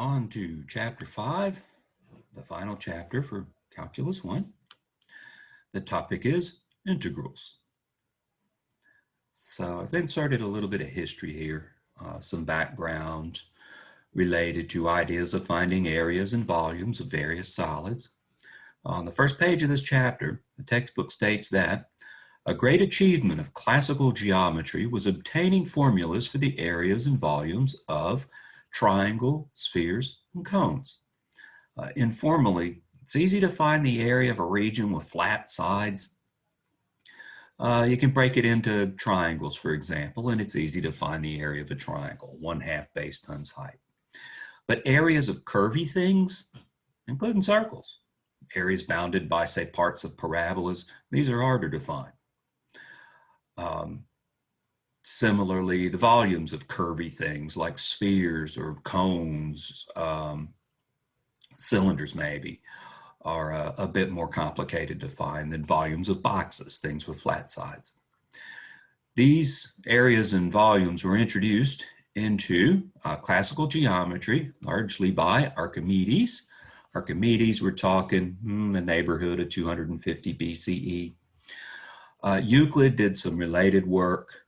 On to Chapter 5, the final chapter for Calculus 1. The topic is integrals. So I've inserted a little bit of history here, some background related to ideas of finding areas and volumes of various solids. On the first page of this chapter, the textbook states that a great achievement of classical geometry was obtaining formulas for the areas and volumes of triangle, spheres, and cones. Informally, it's easy to find the area of a region with flat sides. You can break it into triangles, for example, and it's easy to find the area of a triangle, 1/2 base times height. But areas of curvy things, including circles, areas bounded by, say, parts of parabolas, these are harder to find. Similarly, the volumes of curvy things like spheres or cones, cylinders maybe, are a bit more complicated to find than volumes of boxes, things with flat sides. These areas and volumes were introduced into classical geometry largely by Archimedes. Archimedes, we're talking the neighborhood of 250 BCE. Euclid did some related work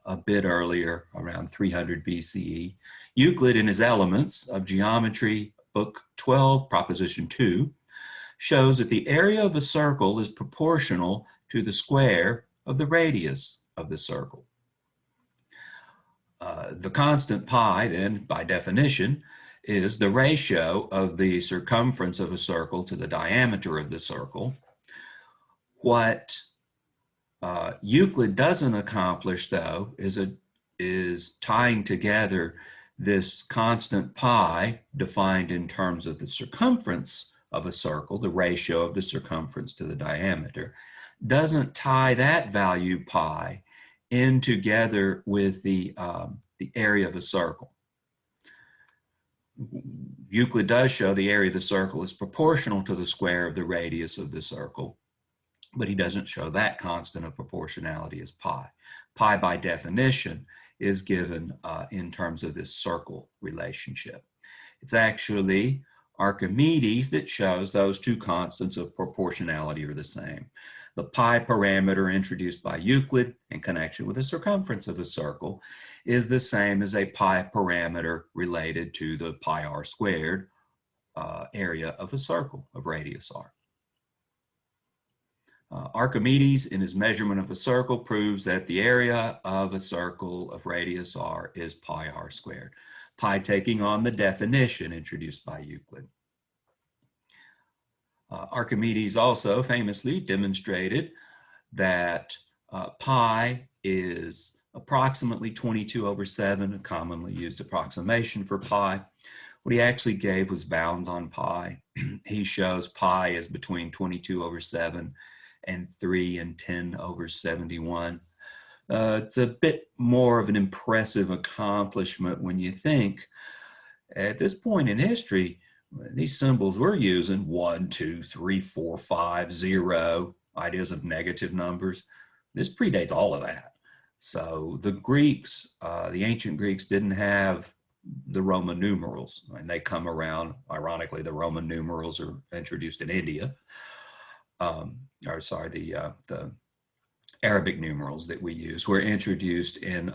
a bit earlier, around 300 BCE. Euclid, in his Elements of Geometry, Book 12, Proposition 2, shows that the area of a circle is proportional to the square of the radius of the circle. The constant pi, then, by definition, is the ratio of the circumference of a circle to the diameter of the circle. What Euclid doesn't accomplish, though, is tying together this constant pi, defined in terms of the circumference of a circle, the ratio of the circumference to the diameter, doesn't tie that value pi in together with the area of a circle. Euclid does show the area of the circle is proportional to the square of the radius of the circle, but he doesn't show that constant of proportionality as pi. Pi, by definition, is given in terms of this circle relationship. It's actually Archimedes that shows those two constants of proportionality are the same. The pi parameter introduced by Euclid in connection with the circumference of a circle is the same as a pi parameter related to the pi r squared area of a circle of radius r. Archimedes, in his measurement of a circle, proves that the area of a circle of radius r is pi r squared, pi taking on the definition introduced by Euclid. Archimedes also famously demonstrated that pi is approximately 22/7, a commonly used approximation for pi. What he actually gave was bounds on pi. He shows pi is between 22/7 and 3 and 10/71. It's a bit more of an impressive accomplishment when you think at this point in history, these symbols we're using, 1, 2, 3, 4, 5, 0, ideas of negative numbers, this predates all of that. So the Greeks, the ancient Greeks, didn't have the Roman numerals, and they come around. Ironically, the Roman numerals are introduced in India. The Arabic numerals that we use were introduced in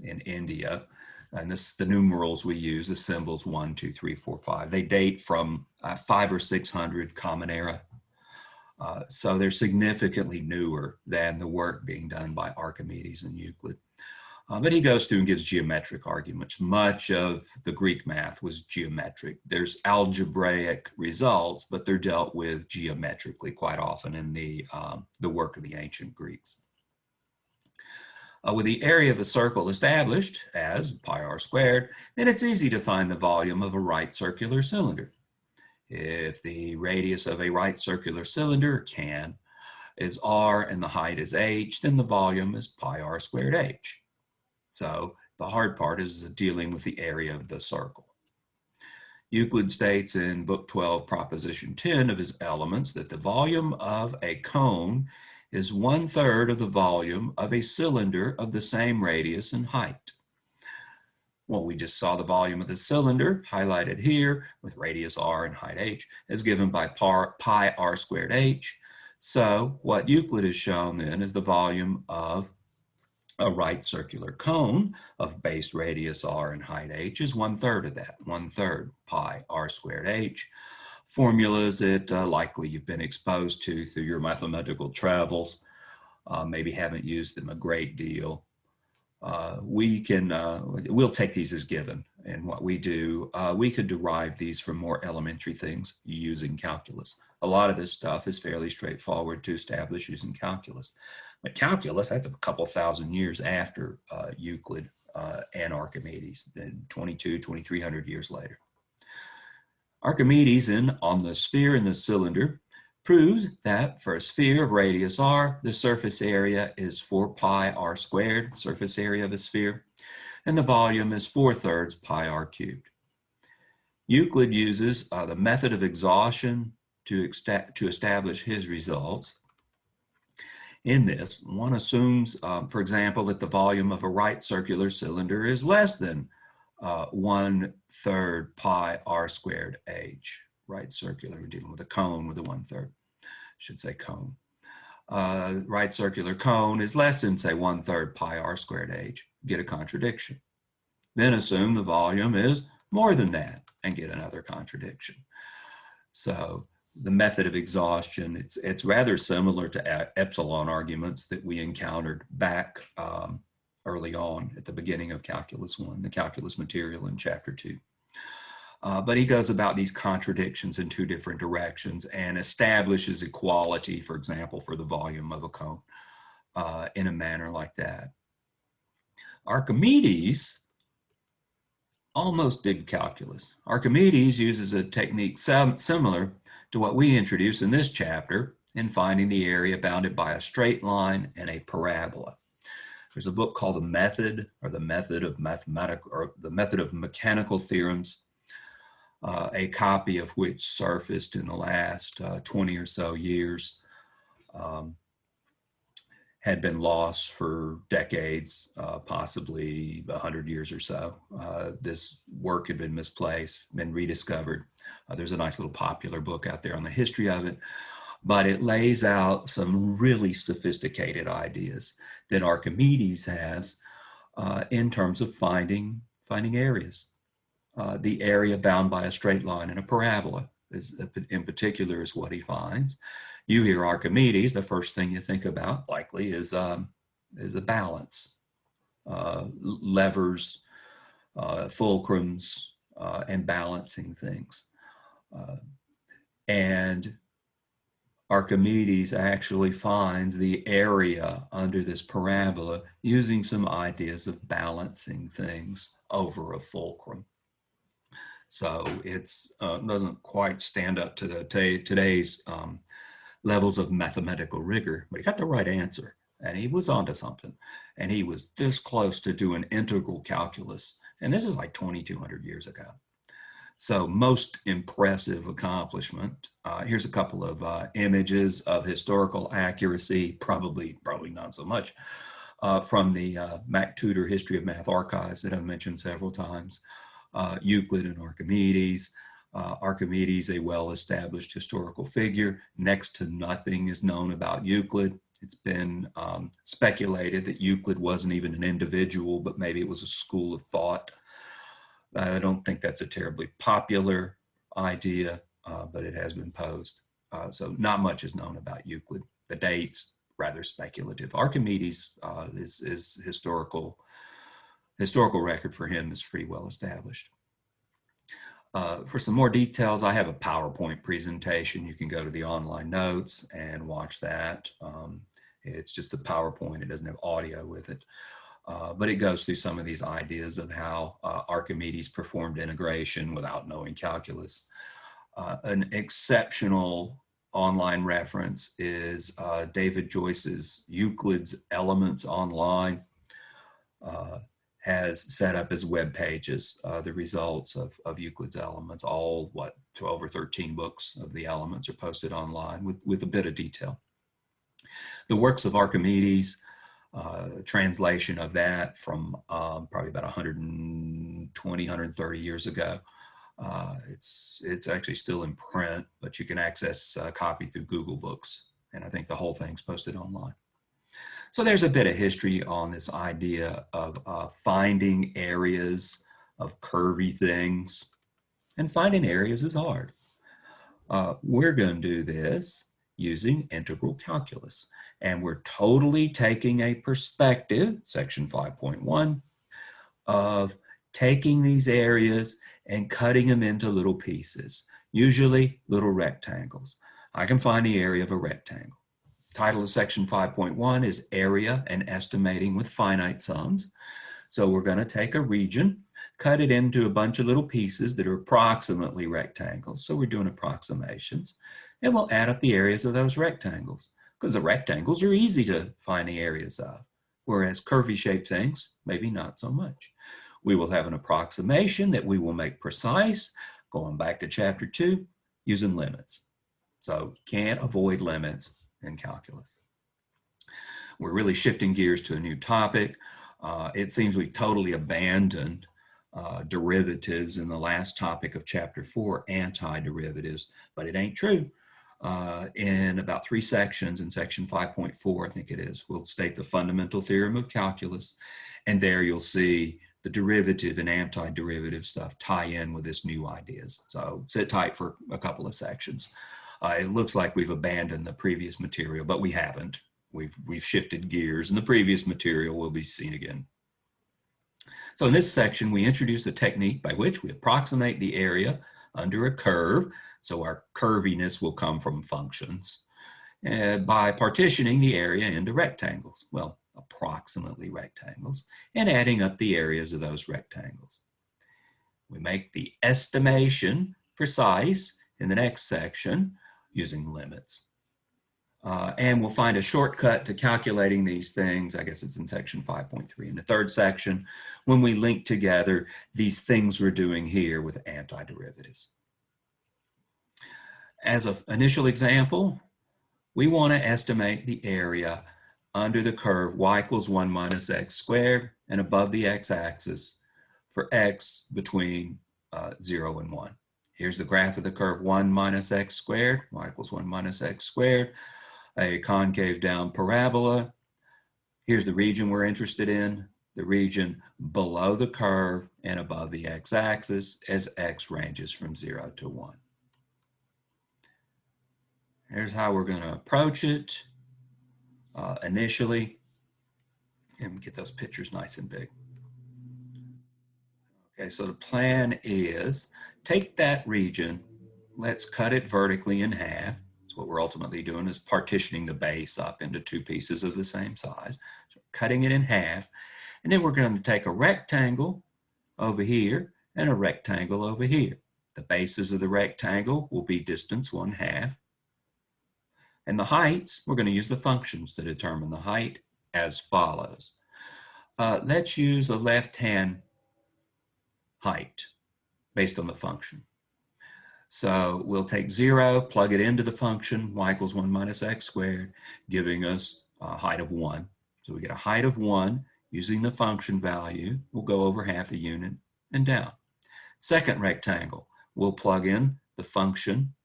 India, and the numerals we use, the symbols 1, 2, 3, 4, 5, they date from 500 or 600 Common Era. So they're significantly newer than the work being done by Archimedes and Euclid. But he goes through and gives geometric arguments. Much of the Greek math was geometric. There's algebraic results, but they're dealt with geometrically quite often in the work of the ancient Greeks. With the area of a circle established as pi r squared, then it's easy to find the volume of a right circular cylinder. If the radius of a right circular cylinder, can, is r and the height is h, then the volume is pi r squared h. So the hard part is dealing with the area of the circle. Euclid states in Book 12, Proposition 10 of his Elements that the volume of a cone is 1/3 of the volume of a cylinder of the same radius and height. Well, we just saw the volume of the cylinder highlighted here with radius r and height h is given by pi r squared h. So what Euclid has shown then is the volume of a right circular cone of base radius r and height h is 1/3 of that, 1/3 pi r squared h. Formulas that likely you've been exposed to through your mathematical travels, maybe haven't used them a great deal. We'll take these as given. And what we do, we could derive these from more elementary things using calculus. A lot of this stuff is fairly straightforward to establish using calculus. But calculus, that's a couple thousand years after Euclid and Archimedes, 2,300 years later. Archimedes, on the sphere and the cylinder, proves that for a sphere of radius r, the surface area is 4 pi r squared, surface area of a sphere, and the volume is 4/3 pi r cubed. Euclid uses the method of exhaustion to establish his results. In this, one assumes, for example, that the volume of a right circular cylinder is less than 1/3 pi r squared h. Right circular, we're dealing with a cone with a 1/3, should say cone. Right circular cone is less than, say, 1/3 pi r squared h, get a contradiction. Then assume the volume is more than that and get another contradiction. So the method of exhaustion, it's rather similar to epsilon arguments that we encountered back early on at the beginning of Calculus 1, the calculus material in Chapter 2. But he goes about these contradictions in two different directions and establishes equality, for example, for the volume of a cone in a manner like that. Archimedes almost did calculus. Archimedes uses a technique similar to what we introduce in this chapter in finding the area bounded by a straight line and a parabola. There's a book called The Method, or the Method of Mechanical Theorems, a copy of which surfaced in the last 20 or so years, had been lost for decades, possibly 100 years or so. This work had been misplaced, been rediscovered. There's a nice little popular book out there on the history of it, but it lays out some really sophisticated ideas that Archimedes has in terms of finding areas. The area bound by a straight line and a parabola in particular is what he finds. You hear Archimedes, the first thing you think about likely is a balance, levers, fulcrums, and balancing things. And Archimedes actually finds the area under this parabola using some ideas of balancing things over a fulcrum. So it doesn't quite stand up to today's levels of mathematical rigor, but he got the right answer and he was onto something. And he was this close to doing integral calculus. And this is like 2,200 years ago. So most impressive accomplishment. Here's a couple of images of historical accuracy, probably not so much, from the Mac Tudor History of Math archives that I've mentioned several times. Euclid and Archimedes. Archimedes, a well-established historical figure. Next to nothing is known about Euclid. It's been speculated that Euclid wasn't even an individual, but maybe it was a school of thought. I don't think that's a terribly popular idea, but it has been posed. So not much is known about Euclid. The dates, rather speculative. Archimedes is historical record for him is pretty well established. For some more details, I have a PowerPoint presentation. You can go to the online notes and watch that. It's just a PowerPoint. It doesn't have audio with it. But it goes through some of these ideas of how Archimedes performed integration without knowing calculus. An exceptional online reference is David Joyce's Euclid's Elements Online. Has set up as web pages the results of Euclid's Elements. All 12 or 13 books of the Elements are posted online with a bit of detail. The works of Archimedes translation of that from probably about 120, 130 years ago. It's actually still in print, but you can access a copy through Google Books. And I think the whole thing's posted online. So there's a bit of history on this idea of finding areas of curvy things. And finding areas is hard. We're going to do this using integral calculus. And we're totally taking a perspective, section 5.1, of taking these areas and cutting them into little pieces, usually little rectangles. I can find the area of a rectangle. Title of section 5.1 is Area and Estimating with Finite Sums. So we're going to take a region, cut it into a bunch of little pieces that are approximately rectangles. So we're doing approximations. And we'll add up the areas of those rectangles, because the rectangles are easy to find the areas of, whereas curvy shaped things, maybe not so much. We will have an approximation that we will make precise, going back to chapter 2, using limits. So you can't avoid limits in calculus. We're really shifting gears to a new topic. It seems we totally abandoned derivatives in the last topic of chapter 4, antiderivatives, but it ain't true. In about 3 sections, in section 5.4, I think it is, we'll state the fundamental theorem of calculus, and there you'll see the derivative and antiderivative stuff tie in with this new ideas. So sit tight for a couple of sections. It looks like we've abandoned the previous material, but we haven't. We've shifted gears, and the previous material will be seen again. So in this section, we introduce a technique by which we approximate the area under a curve. So our curviness will come from functions by partitioning the area into rectangles. Well, approximately rectangles, and adding up the areas of those rectangles. We make the estimation precise in the next section using limits. And we'll find a shortcut to calculating these things. I guess it's in section 5.3 in the third section, when we link together these things we're doing here with antiderivatives. As an initial example, we want to estimate the area under the curve y equals 1 minus x squared, and above the x-axis for x between 0 and 1. Here's the graph of the curve 1 minus x squared, y equals 1 minus x squared, a concave down parabola. Here's the region we're interested in, the region below the curve and above the x-axis as x ranges from 0 to 1. Here's how we're going to approach it initially. And get those pictures nice and big. Okay, so the plan is take that region, let's cut it vertically in half. So what we're ultimately doing is partitioning the base up into 2 pieces of the same size. So cutting it in half, and then we're going to take a rectangle over here and a rectangle over here. The bases of the rectangle will be distance 1/2. And the heights, we're going to use the functions to determine the height as follows. Let's use the left-hand height based on the function. So we'll take 0, plug it into the function, y equals 1 minus x squared, giving us a height of 1. So we get a height of 1 using the function value. We'll go over half a unit and down. Second rectangle, we'll plug in the function,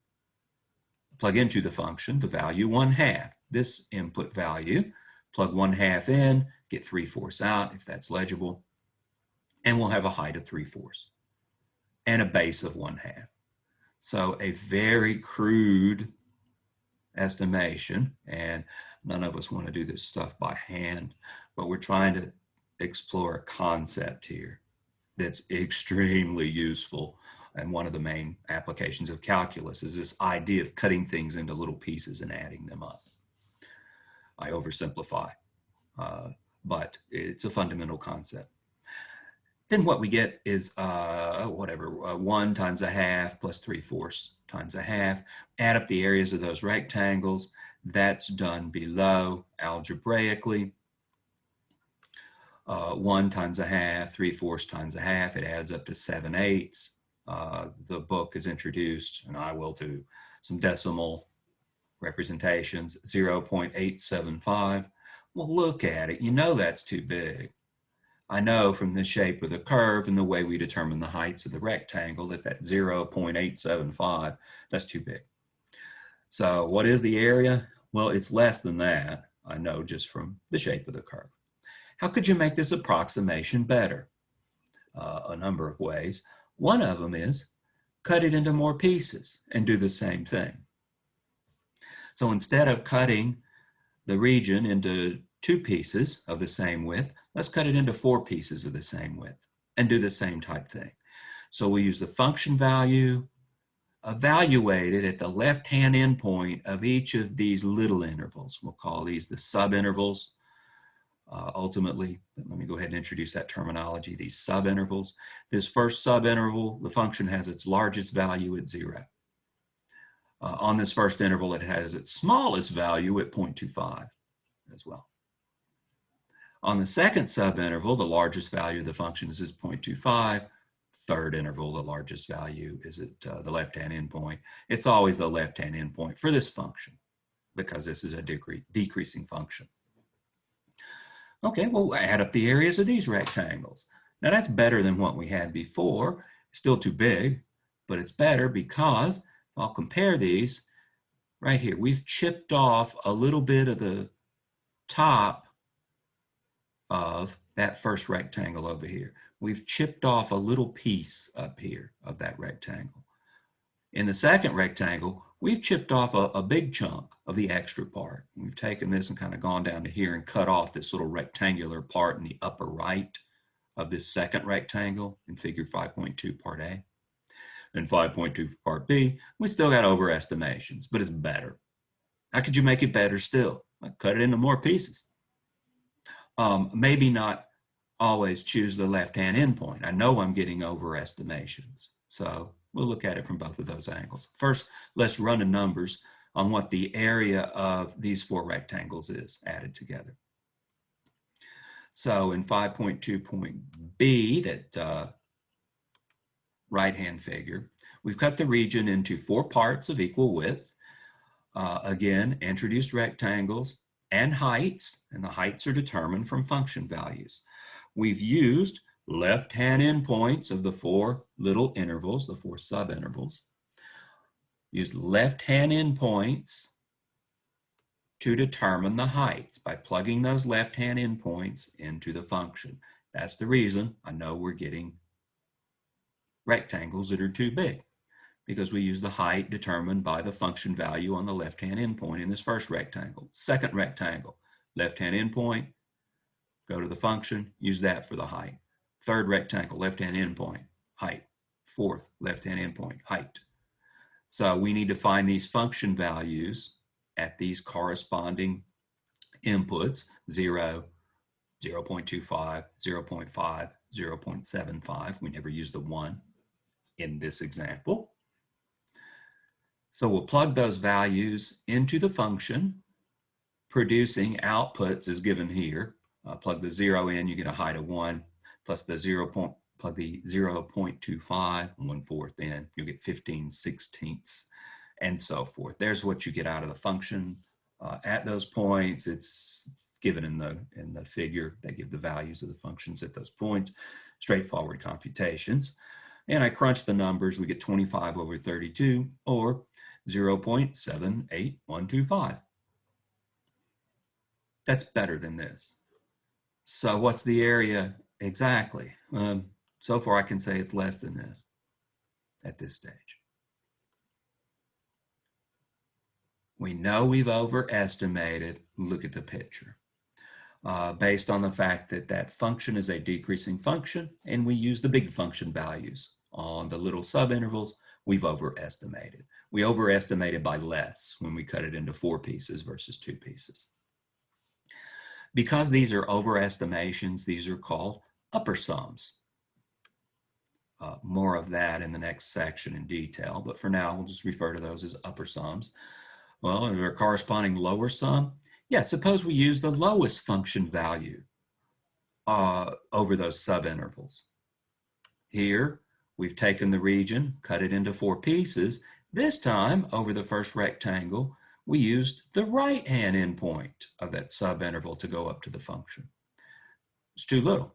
plug into the function the value 1/2. This input value, plug 1/2 in, get 3/4 out if that's legible, and we'll have a height of 3/4 and a base of 1/2. So a very crude estimation, and none of us want to do this stuff by hand, but we're trying to explore a concept here that's extremely useful. And one of the main applications of calculus is this idea of cutting things into little pieces and adding them up. I oversimplify, but it's a fundamental concept. Then what we get is 1 times 1/2 plus 3/4 times 1/2. Add up the areas of those rectangles. That's done below algebraically. 1 times 1/2, 3/4 times 1/2, it adds up to 7/8. The book is introduced, and I will too, some decimal representations, 0.875. Well, look at it. You know that's too big. I know from the shape of the curve and the way we determine the heights of the rectangle that 0.875, that's too big. So what is the area? Well, it's less than that. I know just from the shape of the curve. How could you make this approximation better? A number of ways. One of them is cut it into more pieces and do the same thing. So instead of cutting the region into 2 pieces of the same width, let's cut it into 4 pieces of the same width and do the same type thing. So we use the function value evaluated at the left-hand endpoint of each of these little intervals. We'll call these the subintervals. Ultimately, let me go ahead and introduce that terminology, these subintervals. This first subinterval, the function has its largest value at 0. On this first interval, it has its smallest value at 0.25 as well. On the second subinterval, the largest value of the function is 0.25. Third interval, the largest value is at the left-hand endpoint. It's always the left-hand endpoint for this function because this is a decreasing function. Okay, well, add up the areas of these rectangles. Now that's better than what we had before. Still too big, but it's better because I'll compare these right here. We've chipped off a little bit of the top of that first rectangle over here. We've chipped off a little piece up here of that rectangle. In the second rectangle, we've chipped off a big chunk of the extra part. We've taken this and kind of gone down to here and cut off this little rectangular part in the upper right of this second rectangle in figure 5.2 part A. In 5.2 part B, we still got overestimations, but it's better. How could you make it better still? Cut it into more pieces. Maybe not always choose the left-hand endpoint. I know I'm getting overestimations, so we'll look at it from both of those angles. First, let's run the numbers on what the area of these 4 rectangles is added together. So in 5.2 point B, that right-hand figure, we've cut the region into 4 parts of equal width. Again, introduce rectangles and heights, and the heights are determined from function values. We've used left-hand endpoints of the 4 little intervals, the 4 subintervals. Used left-hand endpoints to determine the heights by plugging those left-hand endpoints into the function. That's the reason I know we're getting rectangles that are too big, because we use the height determined by the function value on the left-hand endpoint in this first rectangle. Second rectangle, left-hand endpoint, go to the function, use that for the height. Third rectangle, left-hand endpoint, height. Fourth, left-hand endpoint, height. So we need to find these function values at these corresponding inputs, 0, 0.25, 0.5, 0.75. We never use the 1 in this example. So we'll plug those values into the function, producing outputs as given here. Plug the 0 in, you get a height of 1, plus the plug the 0.25, 1/4 in, you'll get 15/16, and so forth. There's what you get out of the function at those points. It's given in the figure. They give the values of the functions at those points. Straightforward computations. And I crunch the numbers, we get 25 over 32, or 0.78125. That's better than this. So what's the area exactly? So far I can say it's less than this at this stage. We know we've overestimated, look at the picture, based on the fact that that function is a decreasing function and we use the big function values. On the little subintervals, we've overestimated. We overestimated by less when we cut it into 4 pieces versus 2 pieces. Because these are overestimations, these are called upper sums. More of that in the next section in detail, but for now, we'll just refer to those as upper sums. Well, is there a corresponding lower sum? Yeah, suppose we use the lowest function value over those subintervals. Here, we've taken the region, cut it into 4 pieces. This time, over the first rectangle, we used the right-hand endpoint of that subinterval to go up to the function. It's too little.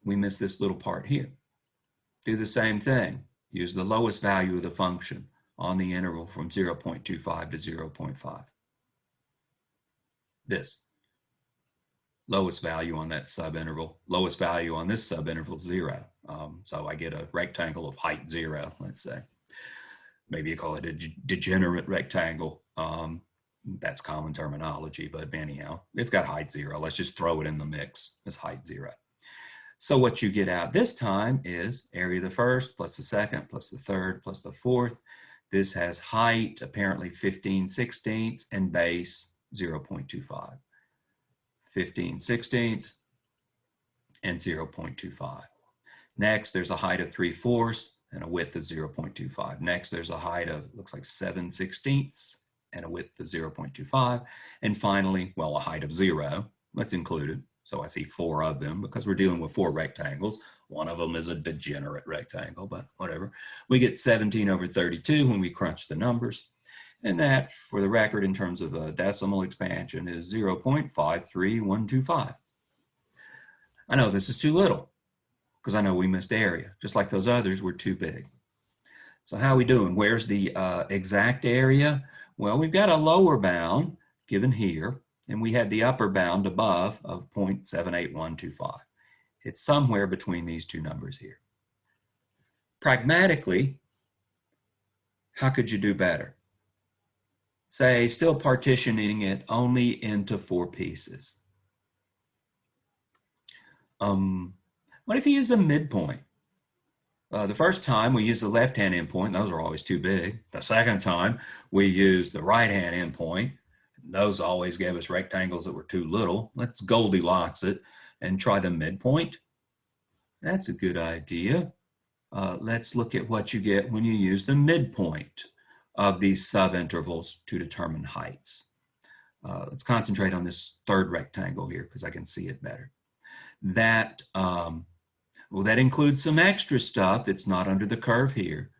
We missed this little part here. Do the same thing. Use the lowest value of the function on the interval from 0.25 to 0.5. This. Lowest value on that subinterval. Lowest value on this subinterval, 0. So I get a rectangle of height 0, let's say. Maybe you call it a degenerate rectangle. That's common terminology, but anyhow, it's got height 0. Let's just throw it in the mix as height 0. So what you get out this time is area of the first plus the second plus the third plus the fourth. This has height apparently 15/16 and base 0.25. 15/16 and 0.25. Next, there's a height of 3/4 and a width of 0.25. Next, there's a height of, looks like 7/16 and a width of 0.25. And finally, well, a height of 0. Let's include it. So I see 4 of them because we're dealing with 4 rectangles. One of them is a degenerate rectangle, but whatever. We get 17/32 when we crunch the numbers. And that, for the record, in terms of a decimal expansion, is 0.53125. I know this is too little because I know we missed area. Just like those others were too big. So how are we doing? Where's the exact area? Well, we've got a lower bound given here, and we had the upper bound above of 0.78125. It's somewhere between these two numbers here. Pragmatically, how could you do better? Say, still partitioning it only into 4 pieces. What if you use a midpoint? The first time we used the left-hand endpoint, those are always too big. The second time we used the right-hand endpoint, those always gave us rectangles that were too little. Let's Goldilocks it and try the midpoint. That's a good idea. Let's look at what you get when you use the midpoint of these subintervals to determine heights. Let's concentrate on this third rectangle here because I can see it better. That, well, that includes some extra stuff that's not under the curve here.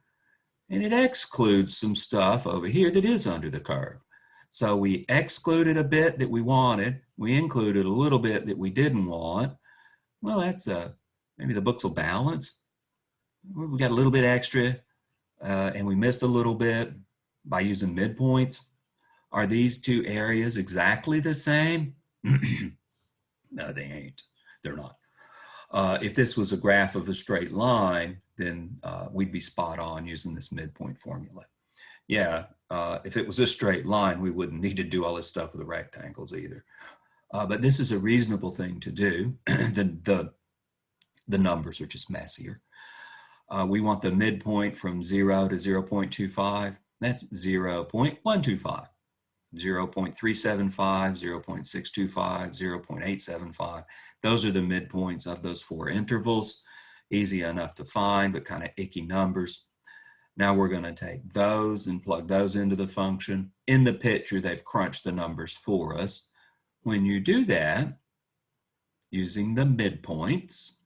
And it excludes some stuff over here that is under the curve. So we excluded a bit that we wanted. We included a little bit that we didn't want. Well, that's maybe the books will balance. We got a little bit extra and we missed a little bit by using midpoints. Are these two areas exactly the same? No, they ain't. They're not. If this was a graph of a straight line, then we'd be spot on using this midpoint formula. Yeah, if it was a straight line, we wouldn't need to do all this stuff with the rectangles either. But this is a reasonable thing to do. The numbers are just messier. We want the midpoint from 0 to 0.25. That's 0.125. 0.375, 0.625, 0.875. Those are the midpoints of those 4 intervals. Easy enough to find, but kind of icky numbers. Now we're going to take those and plug those into the function. In the picture, they've crunched the numbers for us. When you do that, using the midpoints,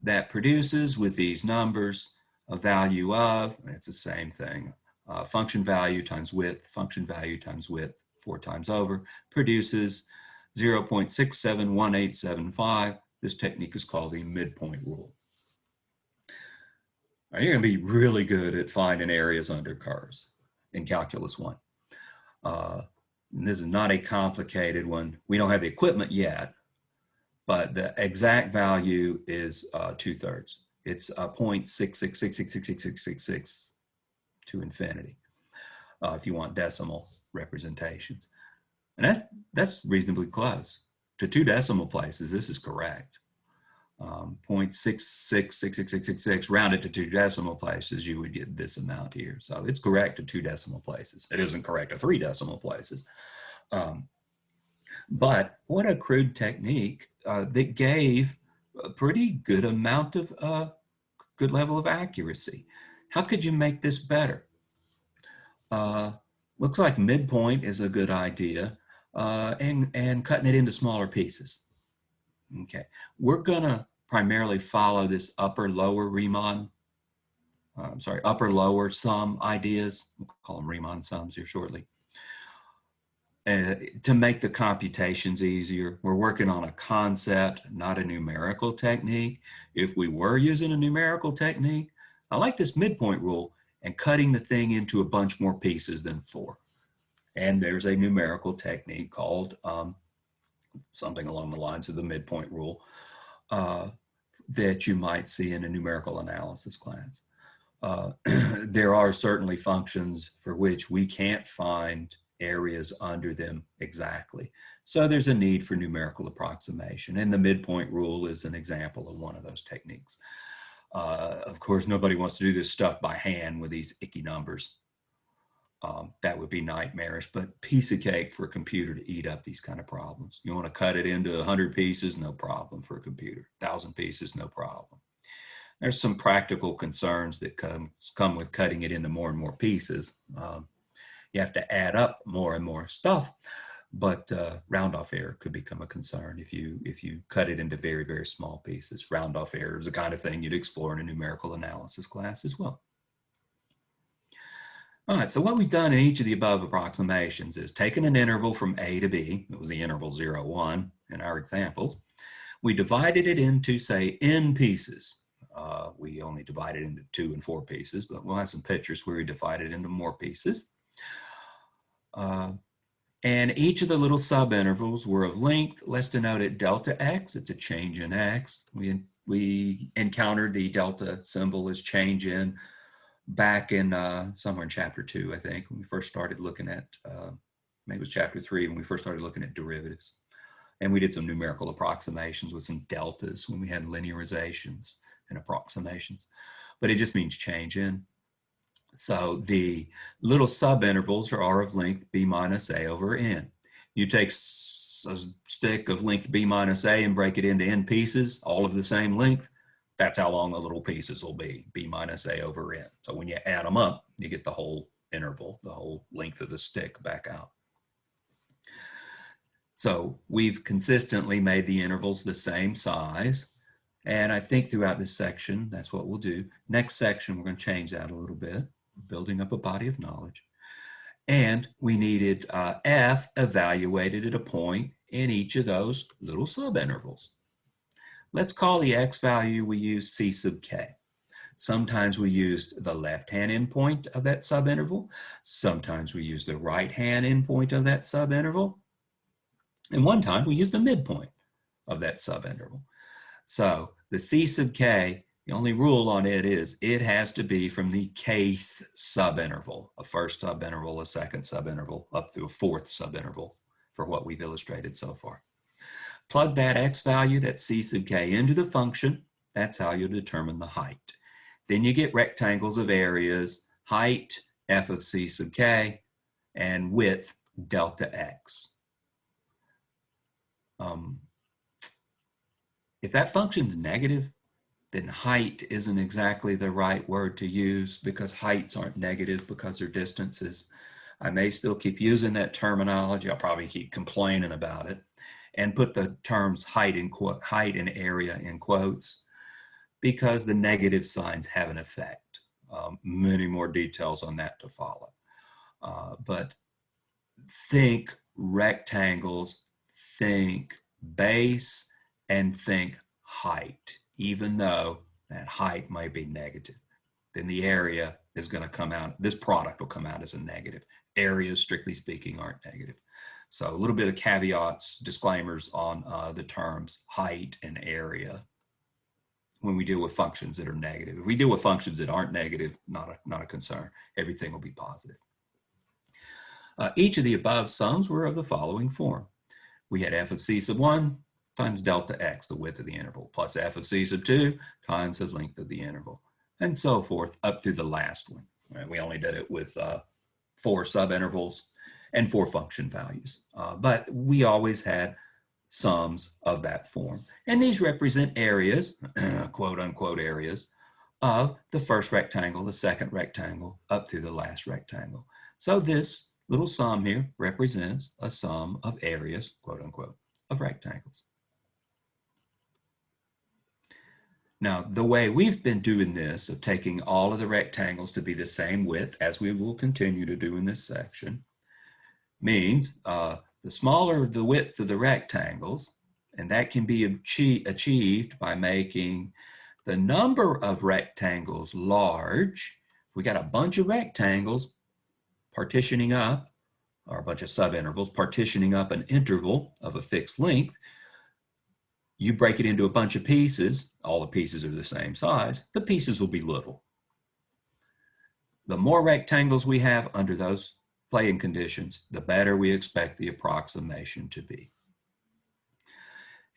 that produces with these numbers a value of, and it's the same thing, function value times width, function value times width, 4 times over, produces 0.671875. This technique is called the midpoint rule. Now, you're going to be really good at finding areas under curves in Calculus 1. This is not a complicated one. We don't have the equipment yet, but the exact value is 2/3. It's 0.66666666 to infinity if you want decimal representations. And that's reasonably close. To 2 decimal places, this is correct. 0.666666 rounded to 2 decimal places, you would get this amount here. So it's correct to 2 decimal places. It isn't correct to 3 decimal places. But what a crude technique that gave a pretty good amount of good level of accuracy. How could you make this better? Looks like midpoint is a good idea and cutting it into smaller pieces. Okay, we're gonna primarily follow this upper-lower Riemann, upper-lower sum ideas. We'll call them Riemann sums here shortly. to make the computations easier, we're working on a concept, not a numerical technique. If we were using a numerical technique, I like this midpoint rule and cutting the thing into a bunch more pieces than 4. And there's a numerical technique called something along the lines of the midpoint rule that you might see in a numerical analysis class. There are certainly functions for which we can't find areas under them exactly. So there's a need for numerical approximation, and the midpoint rule is an example of one of those techniques. Of course, nobody wants to do this stuff by hand with these icky numbers. That would be nightmarish, but piece of cake for a computer to eat up these kind of problems. You want to cut it into 100 pieces, no problem for a computer. 1,000 pieces, no problem. There's some practical concerns that come with cutting it into more and more pieces. You have to add up more and more stuff, but round-off error could become a concern if you cut it into very, very small pieces. Round-off error is the kind of thing you'd explore in a numerical analysis class as well. All right, so what we've done in each of the above approximations is taken an interval from A to B. It was the interval 0, 1 in our examples. We divided it into, say, n pieces. We only divided into 2 and 4 pieces, but we'll have some pictures where we divide it into more pieces. And each of the little subintervals were of length. Let's denote it delta x. It's a change in x. We encountered the delta symbol as change in back in somewhere in chapter 2, I think, when we first started looking at, maybe it was chapter 3, when we first started looking at derivatives. And we did some numerical approximations with some deltas when we had linearizations and approximations. But it just means change in. So the little subintervals are of length b minus a over n. You take a stick of length b minus a and break it into n pieces, all of the same length. That's how long the little pieces will be, b minus a over n. So when you add them up, you get the whole interval, the whole length of the stick back out. So we've consistently made the intervals the same size. And I think throughout this section, that's what we'll do. Next section, we're going to change that a little bit, building up a body of knowledge. And we needed f evaluated at a point in each of those little subintervals. Let's call the x value we use c sub k. Sometimes we used the left-hand endpoint of that subinterval. Sometimes we use the right-hand endpoint of that subinterval. And one time we used the midpoint of that subinterval. So the c sub k, the only rule on it is it has to be from the kth subinterval, a first subinterval, a second subinterval, up through a fourth subinterval for what we've illustrated so far. Plug that x value, that c sub k, into the function. That's how you'll determine the height. Then you get rectangles of areas, height, f of c sub k, and width, delta x. If that function's negative, then height isn't exactly the right word to use because heights aren't negative because they're distances. I may still keep using that terminology. I'll probably keep complaining about it and put the terms height and area in quotes because the negative signs have an effect. Many more details on that to follow. But think rectangles, think base, and think height, even though that height might be negative. Then the area is going to come out, this product will come out as a negative. Areas, strictly speaking, aren't negative. So a little bit of caveats, disclaimers on the terms height and area when we deal with functions that are negative. If we deal with functions that aren't negative, not a concern. Everything will be positive. Each of the above sums were of the following form. We had f of c sub 1 times delta x, the width of the interval, plus f of c sub 2 times the length of the interval, and so forth up through the last one. Right? We only did it with 4 subintervals and 4 function values, but we always had sums of that form. And these represent areas, quote unquote areas, of the first rectangle, the second rectangle, up through the last rectangle. So this little sum here represents a sum of areas, quote unquote, of rectangles. Now, the way we've been doing this, of taking all of the rectangles to be the same width, as we will continue to do in this section, means the smaller the width of the rectangles, and that can be achieved by making the number of rectangles large. If we got a bunch of rectangles partitioning up, or a bunch of subintervals partitioning up an interval of a fixed length, you break it into a bunch of pieces, all the pieces are the same size, the pieces will be little. The more rectangles we have under those playing conditions, the better we expect the approximation to be.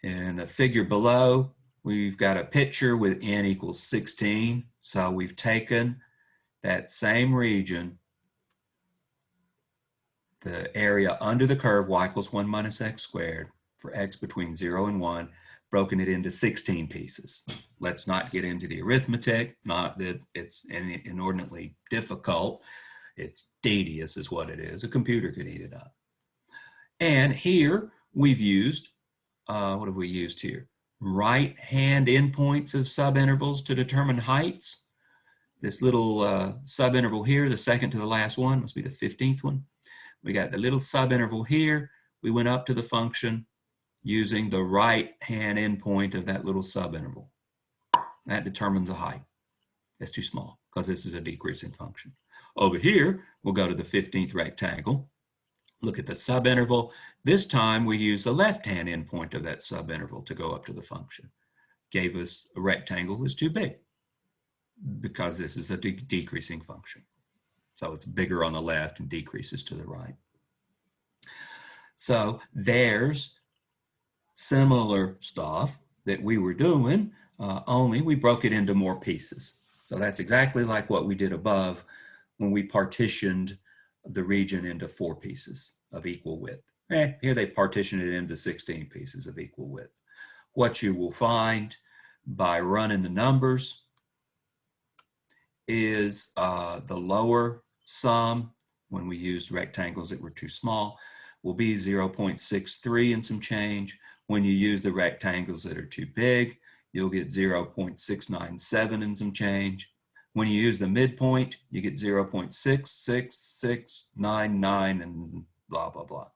In a figure below, we've got a picture with n equals 16. So we've taken that same region, the area under the curve y equals 1 minus x squared for x between 0 and 1, broken it into 16 pieces. Let's not get into the arithmetic, not that it's inordinately difficult. It's tedious is what it is. A computer could eat it up. And here we've used, what have we used here? Right-hand endpoints of subintervals to determine heights. This little subinterval here, the second to the last one, must be the 15th one. We got the little subinterval here. We went up to the function using the right-hand endpoint of that little subinterval. That determines a height. That's too small because this is a decreasing function. Over here, we'll go to the 15th rectangle, look at the subinterval. This time we use the left-hand endpoint of that subinterval to go up to the function. Gave us a rectangle that's too big because this is a decreasing function. So it's bigger on the left and decreases to the right. So there's similar stuff that we were doing, only we broke it into more pieces. So that's exactly like what we did above when we partitioned the region into 4 pieces of equal width. Here they partitioned it into 16 pieces of equal width. What you will find by running the numbers is the lower sum, when we used rectangles that were too small, will be 0.63 and some change. When you use the rectangles that are too big, you'll get 0.697 and some change. When you use the midpoint, you get 0.66699 and blah, blah, blah.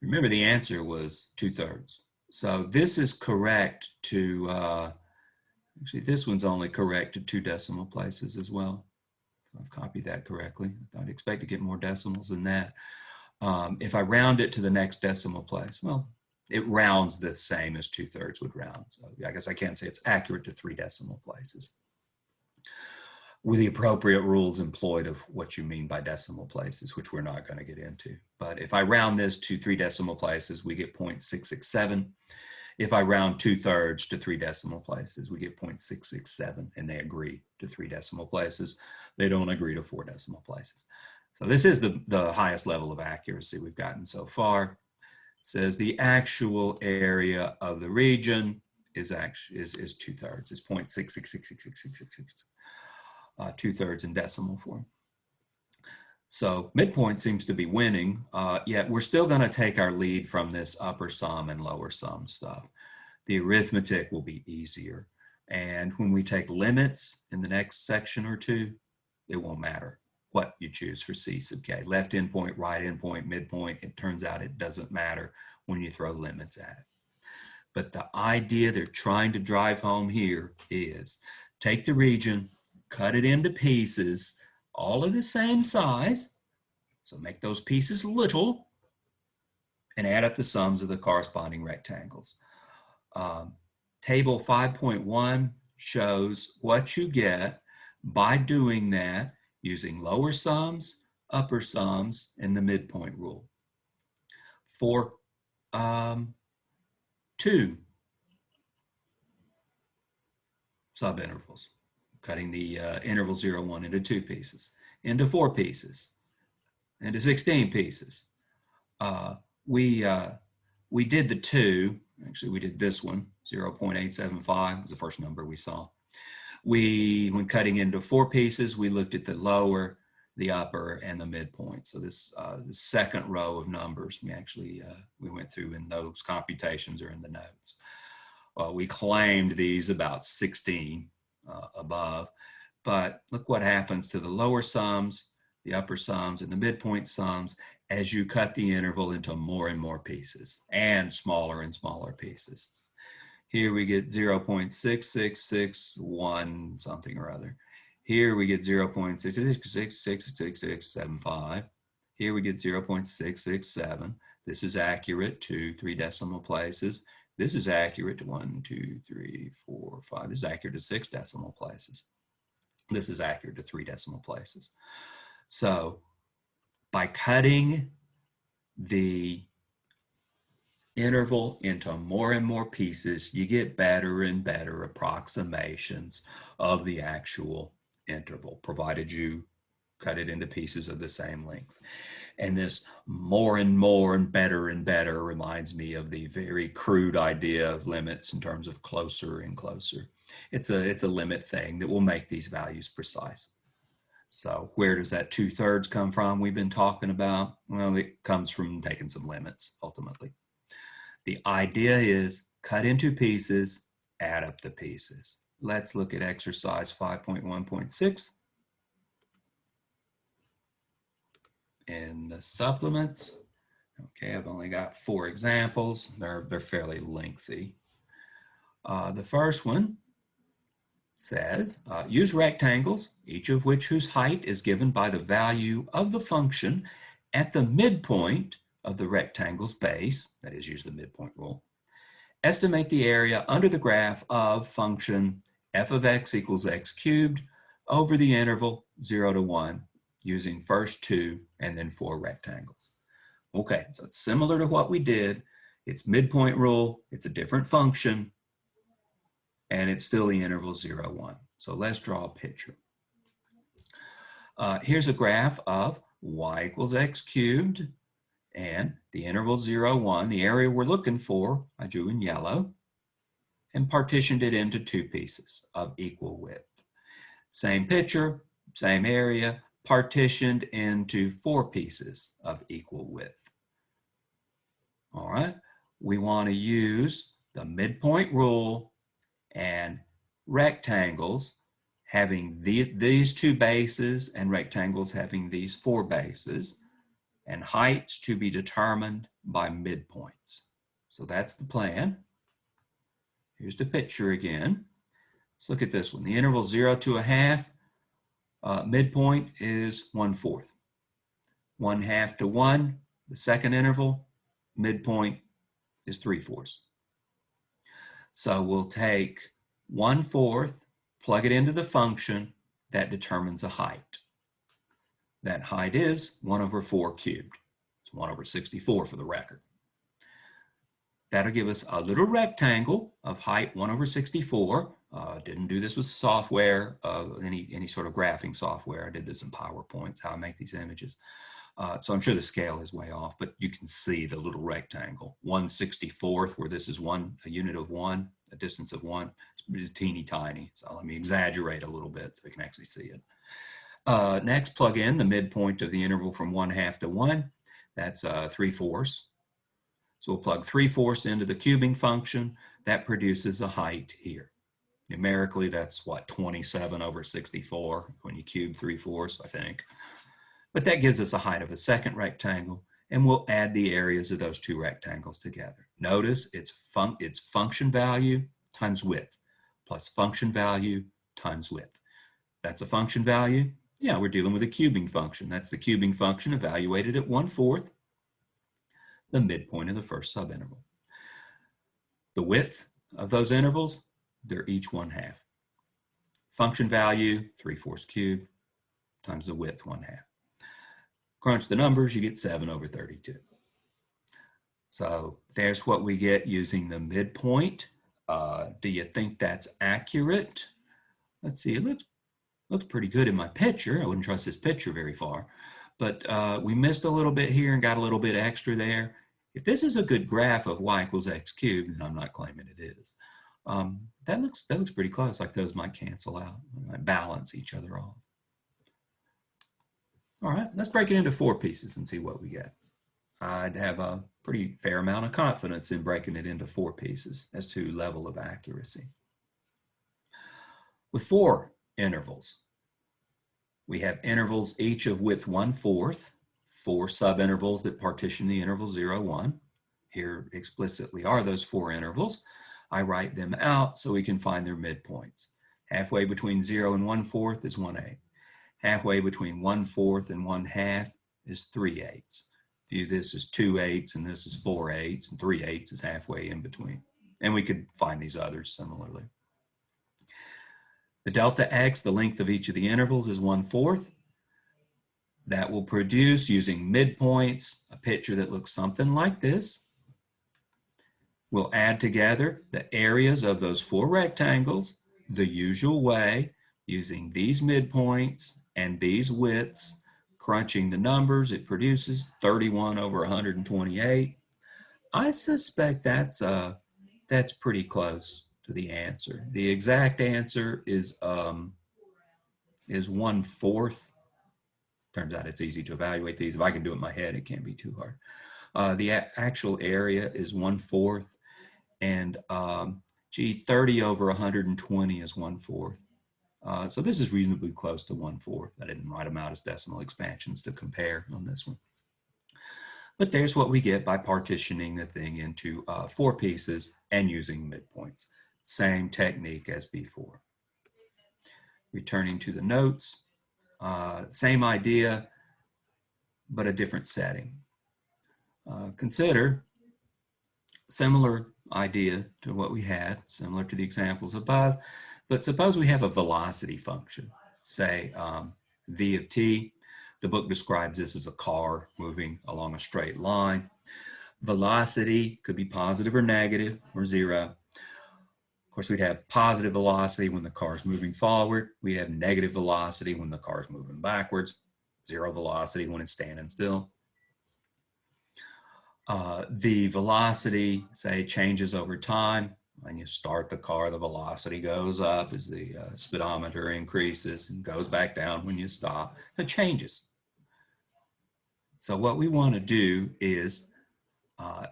Remember, the answer was 2/3. So this is correct to, actually, this one's only correct to 2 decimal places as well. If I've copied that correctly. I'd expect to get more decimals than that. If I round it to the next decimal place, well, it rounds the same as 2/3 would round. So I guess I can't say it's accurate to 3 decimal places. With the appropriate rules employed of what you mean by decimal places, which we're not going to get into. But if I round this to 3 decimal places, we get 0.667. If I round 2/3 to 3 decimal places, we get 0.667, and they agree to 3 decimal places. They don't agree to 4 decimal places. So this is the highest level of accuracy we've gotten so far. It says the actual area of the region is 2/3. It's 0.6666666, 2/3 in decimal form. So midpoint seems to be winning, yet we're still going to take our lead from this upper sum and lower sum stuff. The arithmetic will be easier. And when we take limits in the next section or two, it won't matter what you choose for C sub k. Left endpoint, right endpoint, midpoint, it turns out it doesn't matter when you throw limits at it. But the idea they're trying to drive home here is take the region, cut it into pieces, all of the same size, so make those pieces little, and add up the sums of the corresponding rectangles. Table 5.1 shows what you get by doing that using lower sums, upper sums, and the midpoint rule. For 2 subintervals, cutting the interval 0, 1 into 2 pieces, into 4 pieces, into 16 pieces. We did the 2, actually we did this one, 0.875 was the first number we saw. When cutting into 4 pieces, we looked at the lower, the upper, and the midpoint. So this the second row of numbers, we went through in those computations or in the notes. We claimed these about 16 above, but look what happens to the lower sums. the upper sums and the midpoint sums as you cut the interval into more and more pieces and smaller pieces. Here we get 0.6661 something or other. Here we get 0.66666675. Here we get 0.667. This is accurate to 3 decimal places. This is accurate to 1, 2, 3, 4, 5. This is accurate to 6 decimal places. This is accurate to 3 decimal places. So by cutting the interval into more and more pieces, you get better and better approximations of the actual interval, provided you cut it into pieces of the same length. And this more and better reminds me of the very crude idea of limits in terms of closer and closer. It's a limit thing that will make these values precise. So where does that 2/3 come from we've been talking about? Well, it comes from taking some limits, ultimately. The idea is cut into pieces, add up the pieces. Let's look at exercise 5.1.6. In the supplements. Okay, I've only got 4 examples. They're fairly lengthy. The first one says, use rectangles, each of whose height is given by the value of the function at the midpoint of the rectangle's base, that is, use the midpoint rule. Estimate the area under the graph of function f of x equals x cubed over the interval 0 to 1, using first 2 and then 4 rectangles. Okay, so it's similar to what we did. It's midpoint rule, it's a different function, and it's still the interval 0, 1. So let's draw a picture. Here's a graph of y equals x cubed, and the interval 0, 1, the area we're looking for, I drew in yellow, and partitioned it into 2 pieces of equal width. Same picture, same area, partitioned into 4 pieces of equal width. All right, we want to use the midpoint rule and rectangles having these 2 bases and rectangles having these 4 bases, and heights to be determined by midpoints. So that's the plan. Here's the picture again. Let's look at this one. The interval 0 to 1/2. Midpoint is 1/4. 1/2 to 1, the second interval, midpoint is 3/4. So we'll take 1/4, plug it into the function that determines a height. That height is 1 over 4 cubed. It's 1 over 64 for the record. That'll give us a little rectangle of height 1 over 64. Didn't do this with software, any sort of graphing software. I did this in PowerPoint, how I make these images. So I'm sure the scale is way off, but you can see the little rectangle. 1/64, where this is a unit of 1, a distance of 1. It's teeny tiny. So let me exaggerate a little bit so we can actually see it. Next, plug in the midpoint of the interval from 1/2 to 1. That's 3/4. So we'll plug 3/4 into the cubing function. That produces a height here. Numerically, that's what, 27 over 64 when you cube 3/4, I think. But that gives us a height of a second rectangle, and we'll add the areas of those 2 rectangles together. Notice it's function value times width plus function value times width. That's a function value. Yeah, we're dealing with a cubing function. That's the cubing function evaluated at 1/4, the midpoint of the first subinterval. The width of those intervals, they're each 1/2. Function value, 3/4 cubed, times the width, 1/2. Crunch the numbers, you get 7 over 32. So there's what we get using the midpoint. Do you think that's accurate? Let's see, it looks pretty good in my picture. I wouldn't trust this picture very far, but we missed a little bit here and got a little bit extra there. If this is a good graph of y equals x cubed, and I'm not claiming it is, that looks pretty close, like those might cancel out, might balance each other off. All right, let's break it into 4 pieces and see what we get. I'd have a pretty fair amount of confidence in breaking it into 4 pieces as to level of accuracy. With 4 intervals, We have intervals each of width 1/4, 4 subintervals that partition the interval 0, 1. Here explicitly are those 4 intervals. I write them out so we can find their midpoints. Halfway between 0 and 1/4 is 1/8. Halfway between 1/4 and 1/2 is 3/8. View this as 2/8 and this is 4/8, and 3/8 is halfway in between. And we could find these others similarly. The delta x, the length of each of the intervals, is 1/4. That will produce, using midpoints, a picture that looks something like this. We'll add together the areas of those 4 rectangles the usual way, using these midpoints and these widths. Crunching the numbers, it produces 31 over 128. I suspect that's pretty close to the answer. The exact answer is 1/4. Turns out it's easy to evaluate these. If I can do it in my head, it can't be too hard. The actual area is 1/4, and 30 over 120 is 1/4. So this is reasonably close to 1/4. I didn't write them out as decimal expansions to compare on this one. But there's what we get by partitioning the thing into 4 pieces and using midpoints. Same technique as before. Returning to the notes, same idea, but a different setting. Consider similar idea to what we had, similar to the examples above, but suppose we have a velocity function, say v of t. The book describes this as a car moving along a straight line. Velocity could be positive or negative or 0. Of course, we'd have positive velocity when the car is moving forward. We'd have negative velocity when the car is moving backwards. 0 velocity when it's standing still. The velocity, say, changes over time. When you start the car, the velocity goes up as the speedometer increases and goes back down when you stop. It changes. So what we want to do is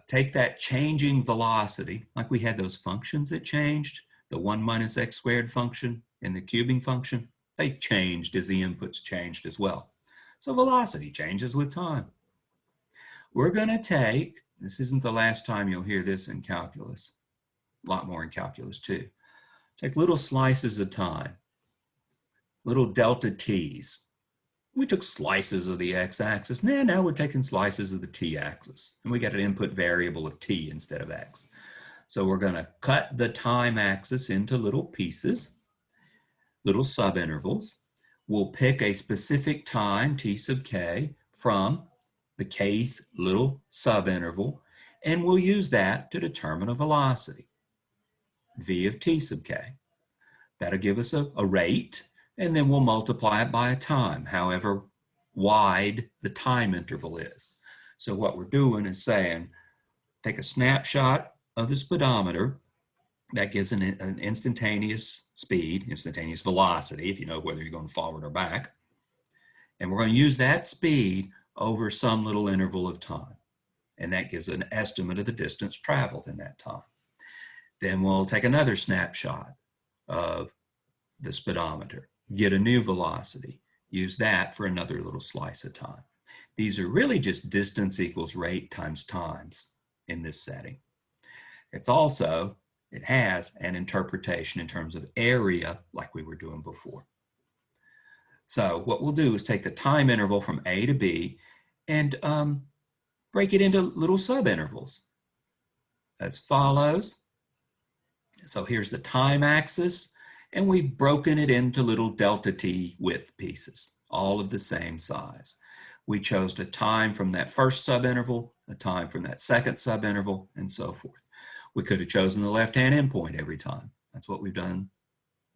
take that changing velocity, like we had those functions that changed, the 1 minus x squared function and the cubing function, they changed as the inputs changed as well. So velocity changes with time. We're going to take, this isn't the last time you'll hear this in calculus, a lot more in calculus too. Take little slices of time, little delta t's. We took slices of the x-axis. Now we're taking slices of the t-axis. And we got an input variable of t instead of x. So we're going to cut the time axis into little pieces, little subintervals. We'll pick a specific time, t sub k, from the kth little subinterval, and we'll use that to determine a velocity, v of t sub k. That'll give us a rate, and then we'll multiply it by a time, however wide the time interval is. So what we're doing is saying, take a snapshot of the speedometer. That gives an instantaneous speed, instantaneous velocity, if you know whether you're going forward or back. And we're going to use that speed over some little interval of time. And that gives an estimate of the distance traveled in that time. Then we'll take another snapshot of the speedometer, get a new velocity, use that for another little slice of time. These are really just distance equals rate times times in this setting. It has an interpretation in terms of area like we were doing before. So what we'll do is take the time interval from A to B and break it into little subintervals as follows. So here's the time axis, and we've broken it into little delta t width pieces, all of the same size. We chose a time from that first subinterval, a time from that second subinterval, and so forth. We could have chosen the left-hand endpoint every time. That's what we've done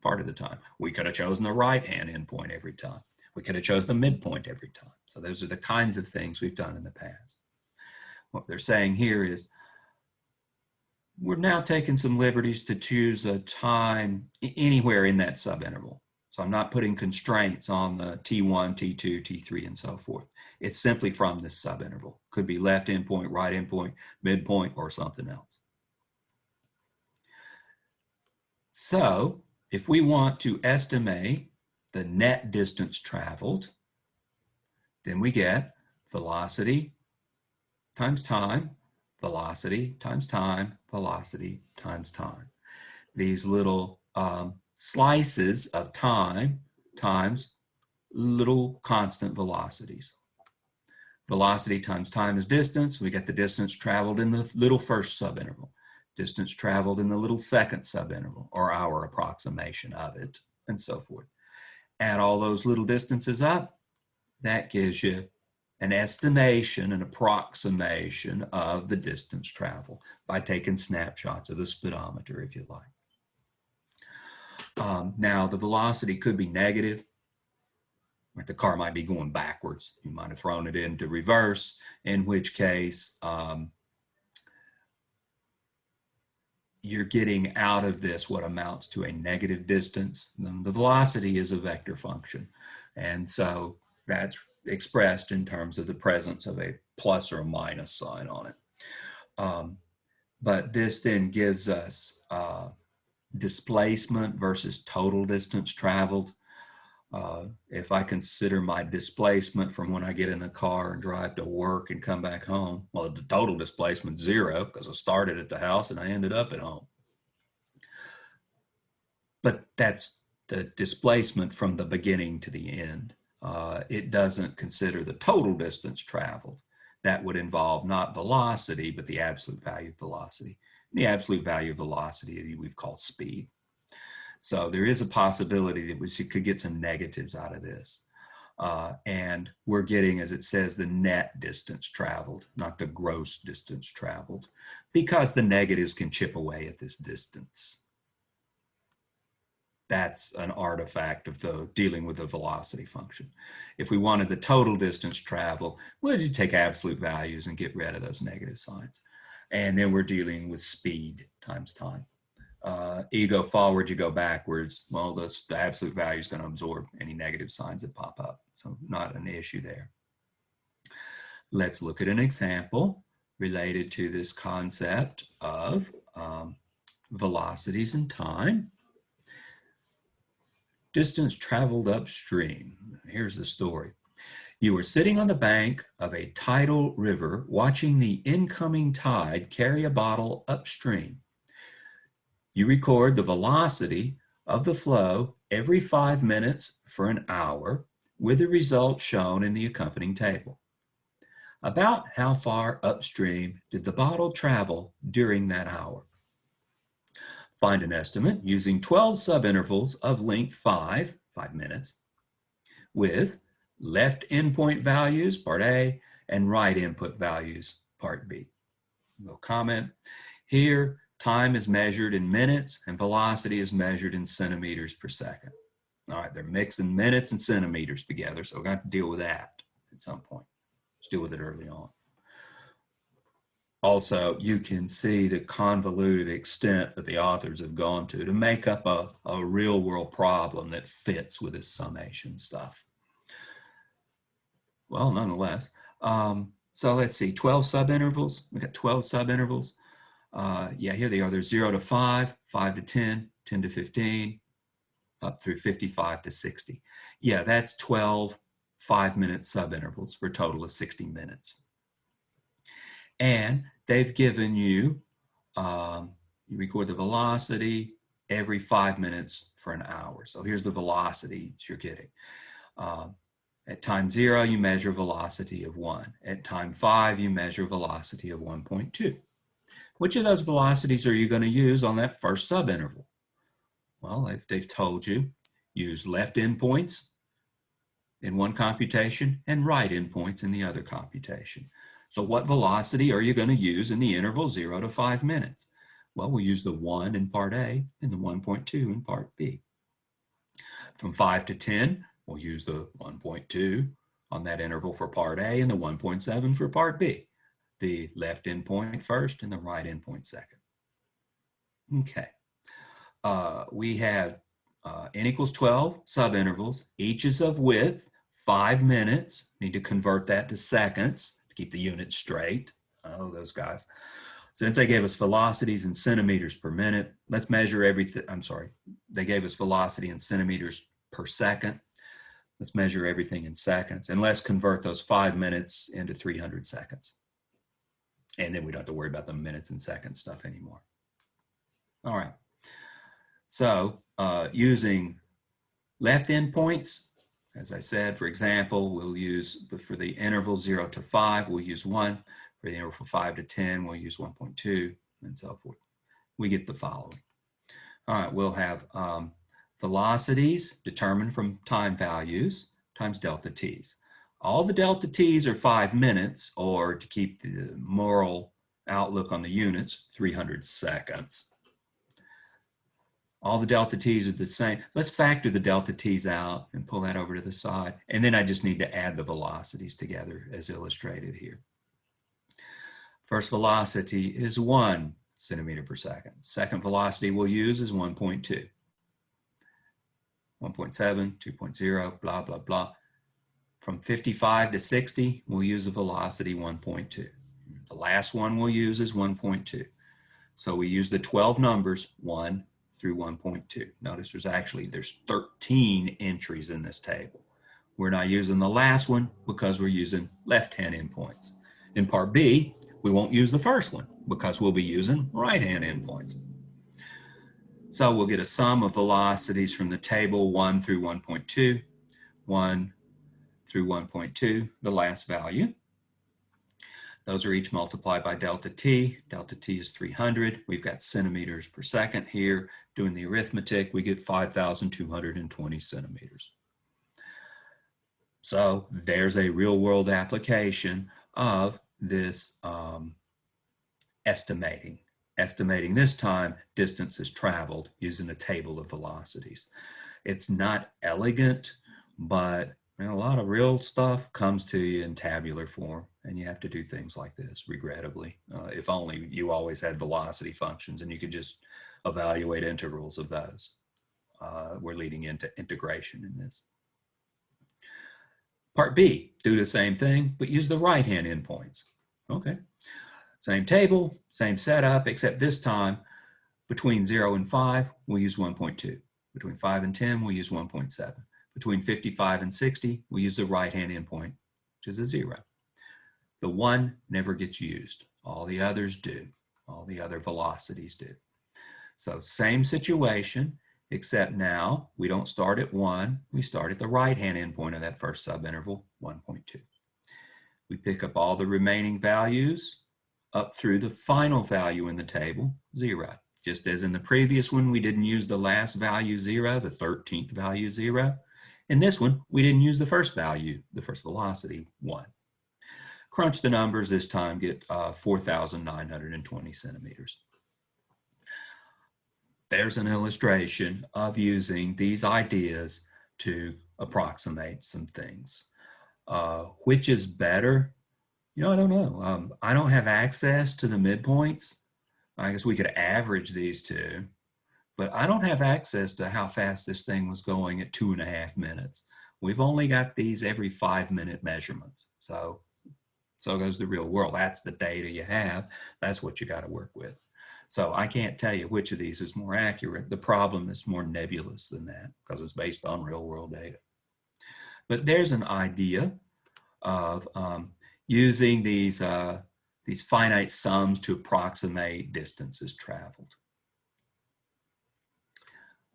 part of the time. We could have chosen the right-hand endpoint every time. We could have chosen the midpoint every time. So those are the kinds of things we've done in the past. What they're saying here is we're now taking some liberties to choose a time anywhere in that subinterval. So I'm not putting constraints on the T1, T2, T3, and so forth. It's simply from this subinterval. Could be left endpoint, right endpoint, midpoint, or something else. So if we want to estimate the net distance traveled, then we get velocity times time, velocity times time, velocity times time. These little slices of time times little constant velocities. Velocity times time is distance. We get the distance traveled in the little first subinterval, distance traveled in the little second subinterval, or our approximation of it, and so forth. Add all those little distances up, that gives you an estimation, an approximation of the distance traveled by taking snapshots of the speedometer, if you like. Now, the velocity could be negative. Like the car might be going backwards. You might have thrown it into reverse, in which case you're getting out of this what amounts to a negative distance. The velocity is a vector function. And so that's expressed in terms of the presence of a plus or a minus sign on it. But this then gives us displacement versus total distance traveled. If I consider my displacement from when I get in the car and drive to work and come back home, well, the total displacement's 0 because I started at the house and I ended up at home. But that's the displacement from the beginning to the end. It doesn't consider the total distance traveled. That would involve not velocity, but the absolute value of velocity. The absolute value of velocity we've called speed. So there is a possibility that we could get some negatives out of this. And we're getting, as it says, the net distance traveled, not the gross distance traveled, because the negatives can chip away at this distance. That's an artifact of the dealing with the velocity function. If we wanted the total distance traveled, we'll just take absolute values and get rid of those negative signs. And then we're dealing with speed times time. You go forward, you go backwards. Well, the absolute value is going to absorb any negative signs that pop up. So not an issue there. Let's look at an example related to this concept of velocities and time. Distance traveled upstream. Here's the story. You were sitting on the bank of a tidal river watching the incoming tide carry a bottle upstream. You record the velocity of the flow every 5 minutes for an hour with the results shown in the accompanying table. About how far upstream did the bottle travel during that hour? Find an estimate using 12 subintervals of length 5 minutes, with left endpoint values, part A, and right input values, part B. No comment. Here, time is measured in minutes and velocity is measured in centimeters per second. All right, they're mixing minutes and centimeters together, so we're going to have to deal with that at some point. Let's deal with it early on. Also, you can see the convoluted extent that the authors have gone to make up a real world problem that fits with this summation stuff. Well, nonetheless, so let's see, 12 subintervals. We got 12 subintervals. Yeah, here they are. They're 0 to 5, 5 to 10, 10 to 15, up through 55 to 60. Yeah, that's 12 5-minute subintervals for a total of 60 minutes. And they've given you, you record the velocity every 5 minutes for an hour. So here's the velocity you're getting. At time 0, you measure velocity of 1. At time 5, you measure velocity of 1.2. Which of those velocities are you going to use on that first subinterval? Well, if they've told you, use left endpoints in one computation and right endpoints in the other computation. So what velocity are you going to use in the interval 0 to 5 minutes? Well, we'll use the 1 in part A and the 1.2 in part B. From 5 to 10, we'll use the 1.2 on that interval for part A and the 1.7 for part B. The left endpoint first and the right endpoint second. Okay. We have n equals 12 subintervals. Each is of width 5 minutes. Need to convert that to seconds to keep the units straight. Oh, those guys. Since they gave us velocities in centimeters per minute, let's measure everything. I'm sorry. They gave us velocity in centimeters per second. Let's measure everything in seconds, and let's convert those 5 minutes into 300 seconds. And then we don't have to worry about the minutes and seconds stuff anymore. All right. So using left endpoints, as I said, for example, we'll use, for the interval 0 to 5, we'll use 1. For the interval 5 to 10, we'll use 1.2, and so forth. We get the following. All right, we'll have velocities determined from time values times delta t's. All the delta t's are 5 minutes, or to keep the moral outlook on the units, 300 seconds. All the delta t's are the same. Let's factor the delta t's out and pull that over to the side. And then I just need to add the velocities together as illustrated here. First velocity is 1 centimeter per second. Second velocity we'll use is 1.2. 1.7, 2.0, blah, blah, blah. From 55 to 60, we'll use a velocity 1.2. The last one we'll use is 1.2. So we use the 12 numbers, 1 through 1.2. Notice there's 13 entries in this table. We're not using the last one because we're using left-hand endpoints. In part B, we won't use the first one because we'll be using right-hand endpoints. So we'll get a sum of velocities from the table 1 through 1.2, 1 through 1.2, the last value. Those are each multiplied by delta t. Delta t is 300. We've got centimeters per second here. Doing the arithmetic, we get 5,220 centimeters. So there's a real-world application of this estimating this time distances traveled using a table of velocities. It's not elegant, but a lot of real stuff comes to you in tabular form, and you have to do things like this, regrettably. If only you always had velocity functions and you could just evaluate integrals of those. We're leading into integration in this. Part B, do the same thing, but use the right-hand endpoints. Okay. Same table, same setup, except this time between 0 and 5, we'll use 1.2. Between 5 and 10, we'll use 1.7. Between 55 and 60, we'll use the right-hand endpoint, which is a 0. The 1 never gets used. All the others do. All the other velocities do. So same situation, except now we don't start at 1. We start at the right-hand endpoint of that first subinterval, 1.2. We pick up all the remaining values up through the final value in the table, 0. Just as in the previous one, we didn't use the last value 0, the 13th value 0. In this one, we didn't use the first value, the first velocity, 1. Crunch the numbers this time, get 4,920 centimeters. There's an illustration of using these ideas to approximate some things. Which is better? I don't know. I don't have access to the midpoints. I guess we could average these two, but I don't have access to how fast this thing was going at 2.5 minutes. We've only got these every 5-minute measurements. So goes the real world. That's the data you have. That's what you got to work with. So I can't tell you which of these is more accurate. The problem is more nebulous than that because it's based on real world data. But there's an idea of using these finite sums to approximate distances traveled.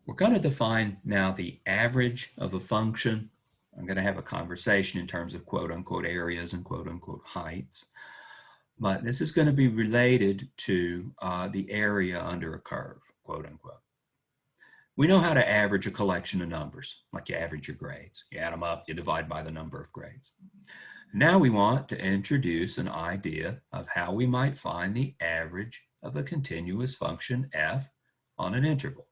We're going to define now the average of a function. I'm going to have a conversation in terms of quote-unquote areas and quote-unquote heights. But this is going to be related to the area under a curve, quote-unquote. We know how to average a collection of numbers, like you average your grades. You add them up, you divide by the number of grades. Now we want to introduce an idea of how we might find the average of a continuous function f on an interval.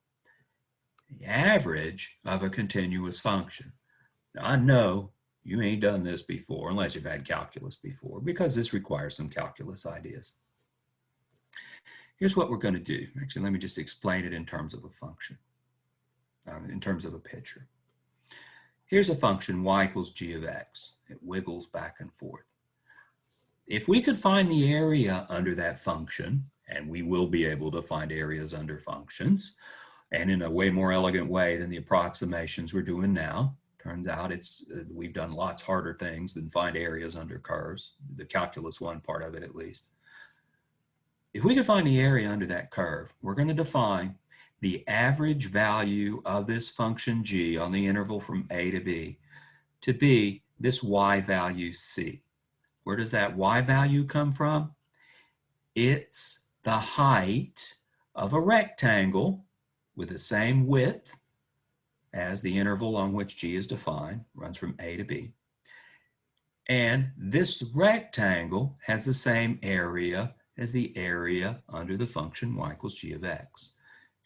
The average of a continuous function. Now I know you ain't done this before unless you've had calculus before, because this requires some calculus ideas. Here's what we're going to do. Actually, let me just explain it in terms of a function, in terms of a picture. Here's a function y equals g of x. It wiggles back and forth. If we could find the area under that function, and we will be able to find areas under functions, and in a way more elegant way than the approximations we're doing now. Turns out we've done lots harder things than find areas under curves, the calculus one part of it at least. If we can find the area under that curve, we're going to define the average value of this function g on the interval from a to b to be this y value c. Where does that y value come from? It's the height of a rectangle with the same width as the interval on which g is defined, runs from a to b. And this rectangle has the same area as the area under the function y equals g of x.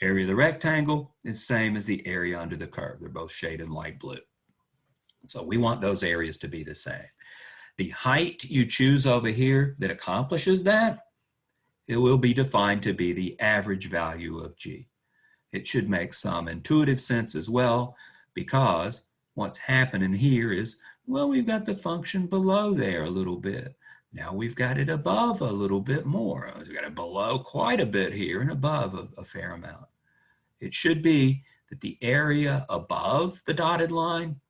Area of the rectangle is same as the area under the curve. They're both shaded light blue. So we want those areas to be the same. The height you choose over here that accomplishes that, it will be defined to be the average value of g. It should make some intuitive sense as well, because what's happening here is, well, we've got the function below there a little bit. Now we've got it above a little bit more. We've got it below quite a bit here and above a fair amount. It should be that the area above the dotted line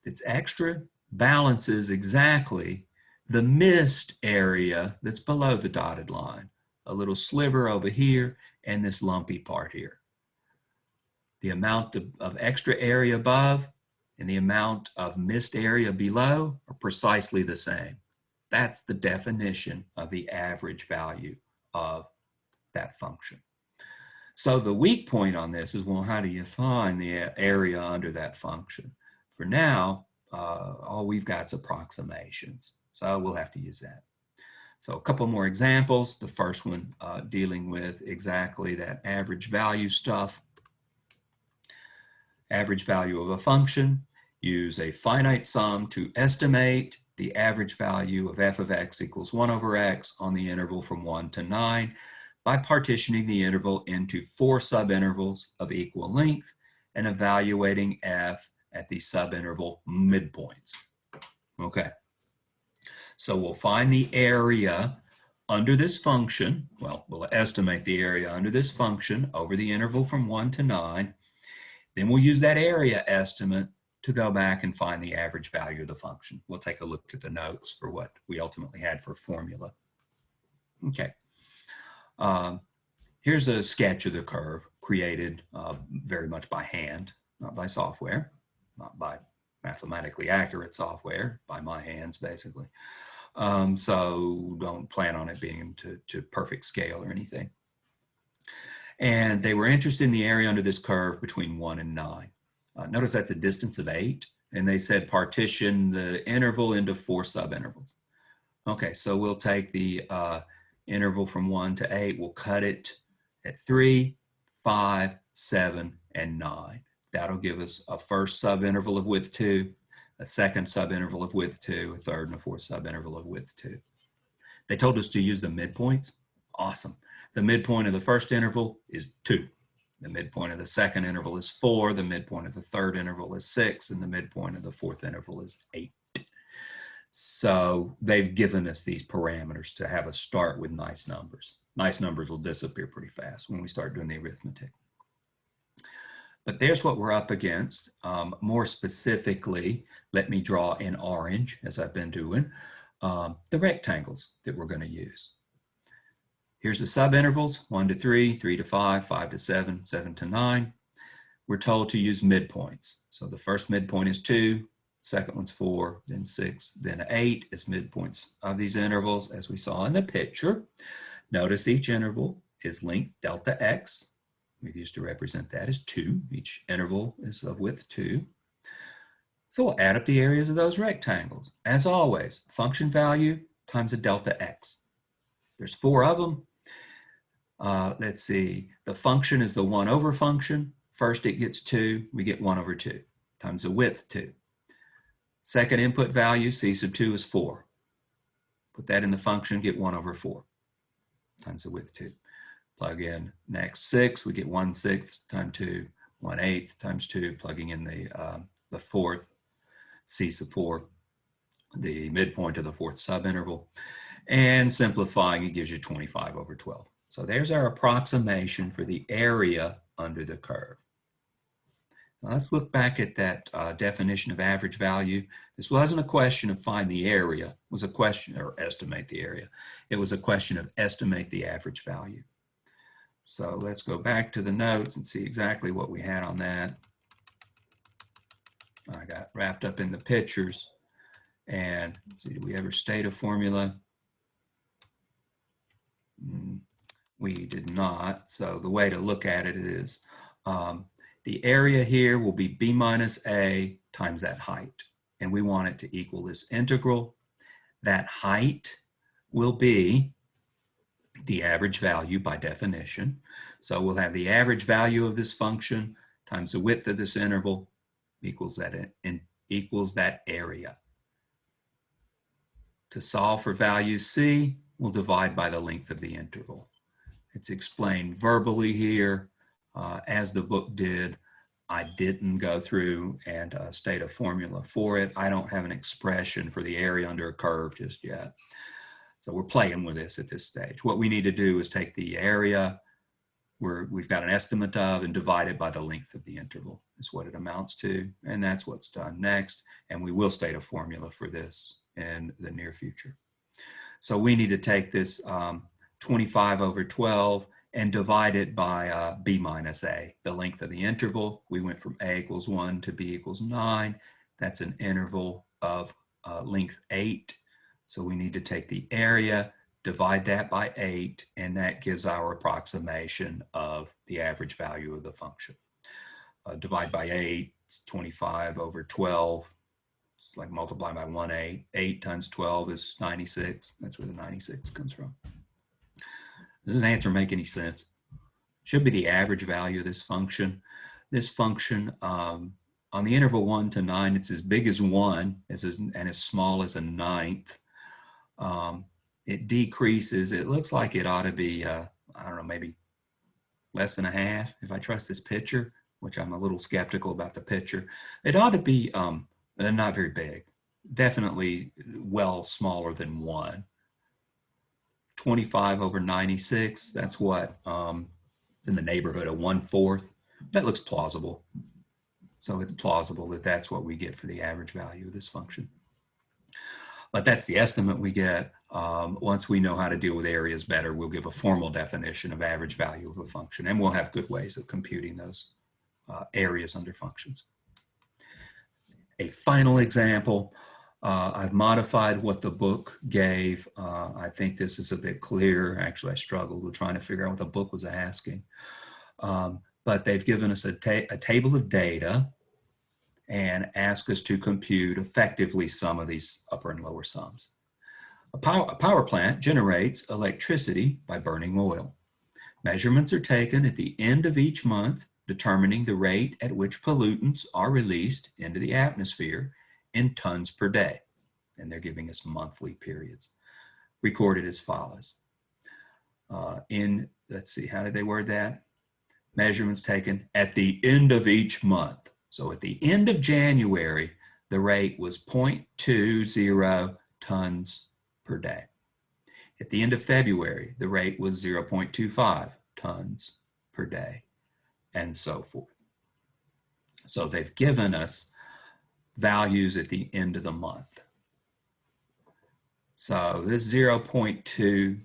that's extra balances exactly the missed area that's below the dotted line. A little sliver over here and this lumpy part here. The amount of extra area above and the amount of missed area below are precisely the same. That's the definition of the average value of that function. So the weak point on this is, well, how do you find the area under that function? For now, all we've got is approximations. So we'll have to use that. So a couple more examples. The first one dealing with exactly that average value stuff. Average value of a function. Use a finite sum to estimate the average value of f of x equals 1 over x on the interval from 1 to 9 by partitioning the interval into 4 subintervals of equal length and evaluating f at the subinterval midpoints. Okay. So we'll find the area under this function. Well, we'll estimate the area under this function over the interval from 1 to 9. Then we'll use that area estimate to go back and find the average value of the function. We'll take a look at the notes for what we ultimately had for formula. Okay. Here's a sketch of the curve created very much by hand, not by software, not by mathematically accurate software, by my hands basically. So don't plan on it being to perfect scale or anything. And they were interested in the area under this curve between 1 and 9. Notice that's a distance of 8, and they said partition the interval into 4 subintervals. Okay, so we'll take the interval from 1 to 8, we'll cut it at 3, 5, 7, and 9. That'll give us a first subinterval of width 2, a second subinterval of width 2, a third and a fourth subinterval of width 2. They told us to use the midpoints. Awesome. The midpoint of the first interval is 2. The midpoint of the second interval is 4. The midpoint of the third interval is 6. And the midpoint of the fourth interval is 8. So they've given us these parameters to have us start with nice numbers. Nice numbers will disappear pretty fast when we start doing the arithmetic. But there's what we're up against. More specifically, let me draw in orange, as I've been doing, the rectangles that we're going to use. Here's the subintervals, 1 to 3, 3 to 5, 5 to 7, 7 to 9. We're told to use midpoints. So the first midpoint is 2, second one's 4, then 6, then 8 as midpoints of these intervals, as we saw in the picture. Notice each interval is length delta x. We've used to represent that as 2. Each interval is of width 2. So we'll add up the areas of those rectangles. As always, function value times a delta x. There's 4 of them. Let's see, the function is the 1 over function. First it gets 2, we get 1 over 2 times the width 2. Second input value, c sub 2 is 4. Put that in the function, get 1 over 4 times the width 2. Plug in next 6, we get 1/6 times 2, 1/8 times 2, plugging in the fourth, c sub 4, the midpoint of the fourth subinterval. And simplifying, it gives you 25 over 12. So there's our approximation for the area under the curve. Now let's look back at that definition of average value. This wasn't a question of find the area. It was a question, or estimate the area. It was a question of estimate the average value. So let's go back to the notes and see exactly what we had on that. I got wrapped up in the pictures. And let's see, did we ever state a formula? We did not. So the way to look at it is the area here will be b minus a times that height. And we want it to equal this integral. That height will be the average value by definition. So we'll have the average value of this function times the width of this interval equals that area. To solve for value c, we'll divide by the length of the interval. It's explained verbally here, as the book did. I didn't go through and state a formula for it. I don't have an expression for the area under a curve just yet. So we're playing with this at this stage. What we need to do is take the area we've got an estimate of and divide it by the length of the interval is what it amounts to. And that's what's done next. And we will state a formula for this in the near future. So we need to take this 25 over 12 and divide it by b minus a, the length of the interval. We went from a equals 1 to b equals 9. That's an interval of length 8. So we need to take the area, divide that by 8, and that gives our approximation of the average value of the function. Divide by 8, it's 25 over 12. It's like multiply by 1/8. 8 times 12 is 96. That's where the 96 comes from. Does this answer make any sense? Should be the average value of this function. This function, on the interval 1 to 9, it's as big as 1 and as small as a ninth. It decreases. It looks like it ought to be, I don't know, maybe less than a half. If I trust this picture, which I'm a little skeptical about the picture, it ought to be not very big. Definitely well smaller than 1. 25 over 96, that's what? It's in the neighborhood of 1/4. That looks plausible. So it's plausible that that's what we get for the average value of this function. But that's the estimate we get. Once we know how to deal with areas better, we'll give a formal definition of average value of a function, and we'll have good ways of computing those areas under functions. A final example, I've modified what the book gave. I think this is a bit clearer. Actually, I struggled with trying to figure out what the book was asking. But they've given us a table of data and ask us to compute effectively some of these upper and lower sums. A power plant generates electricity by burning oil. Measurements are taken at the end of each month, determining the rate at which pollutants are released into the atmosphere in tons per day. And they're giving us monthly periods, recorded as follows. Let's see, how did they word that? Measurements taken at the end of each month. So at the end of January, the rate was 0.20 tons per day. At the end of February, the rate was 0.25 tons per day, and so forth. So they've given us values at the end of the month. So this 0.20,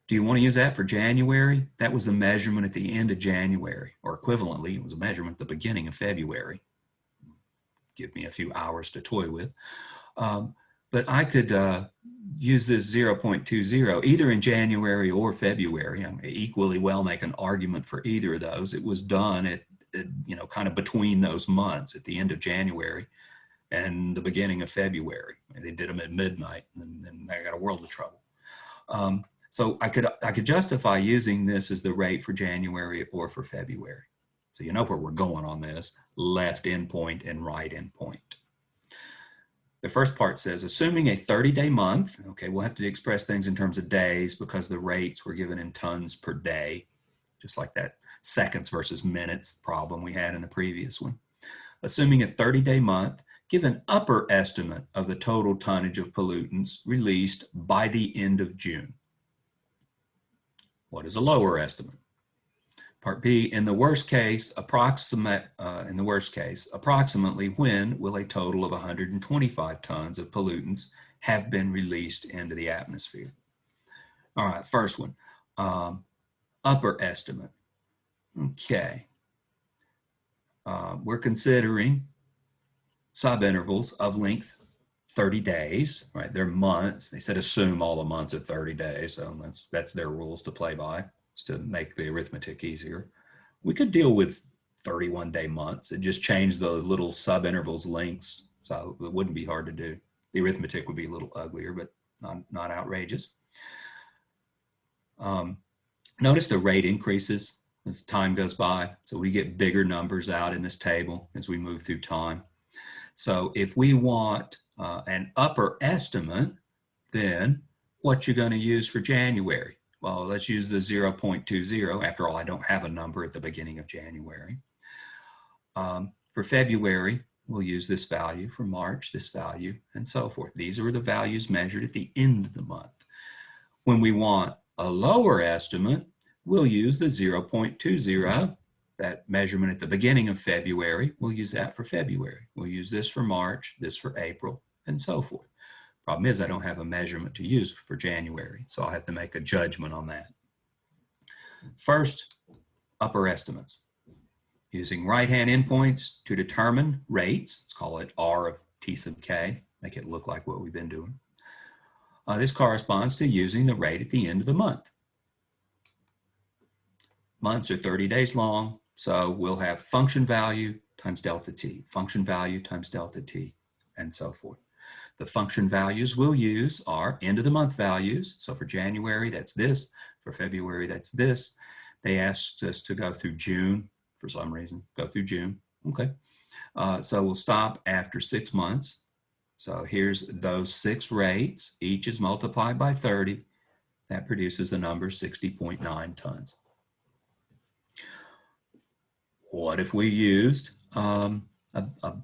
do you want to use that for January? That was the measurement at the end of January, or equivalently, it was a measurement at the beginning of February. Give me a few hours to toy with. But I could use this 0.20 either in January or February. I may equally well make an argument for either of those. It was done at kind of between those months, at the end of January and the beginning of February. They did them at midnight, and I got a world of trouble. So I could justify using this as the rate for January or for February. So you know where we're going on this, left endpoint and right endpoint. The first part says, assuming a 30-day month, okay, we'll have to express things in terms of days because the rates were given in tons per day, just like that seconds versus minutes problem we had in the previous one. Assuming a 30-day month, give an upper estimate of the total tonnage of pollutants released by the end of June. What is a lower estimate? Part B, in the worst case, approximately when will a total of 125 tons of pollutants have been released into the atmosphere? All right, first one, upper estimate. Okay. We're considering subintervals of length 30 days, right? They're months. They said assume all the months at 30 days. So that's their rules to play by, is to make the arithmetic easier. We could deal with 31-day months and just change the little subintervals lengths. So it wouldn't be hard to do. The arithmetic would be a little uglier, but not outrageous. Notice the rate increases as time goes by. So we get bigger numbers out in this table as we move through time. So if we want an upper estimate, then what you're going to use for January? Well, let's use the 0.20. After all, I don't have a number at the beginning of January. For February, we'll use this value. For March, this value, and so forth. These are the values measured at the end of the month. When we want a lower estimate, we'll use the 0.20. That measurement at the beginning of February, we'll use that for February. We'll use this for March, this for April, and so forth. Problem is I don't have a measurement to use for January, so I'll have to make a judgment on that. First, upper estimates. Using right-hand endpoints to determine rates, let's call it R of T sub K, make it look like what we've been doing. This corresponds to using the rate at the end of the month. Months are 30 days long, so we'll have function value times delta t, function value times delta t, and so forth. The function values we'll use are end of the month values. So for January, that's this. For February, that's this. They asked us to go through June for some reason, go through June. Okay. So we'll stop after 6 months. So here's those 6 rates. Each is multiplied by 30. That produces the number 60.9 tons. What if we used a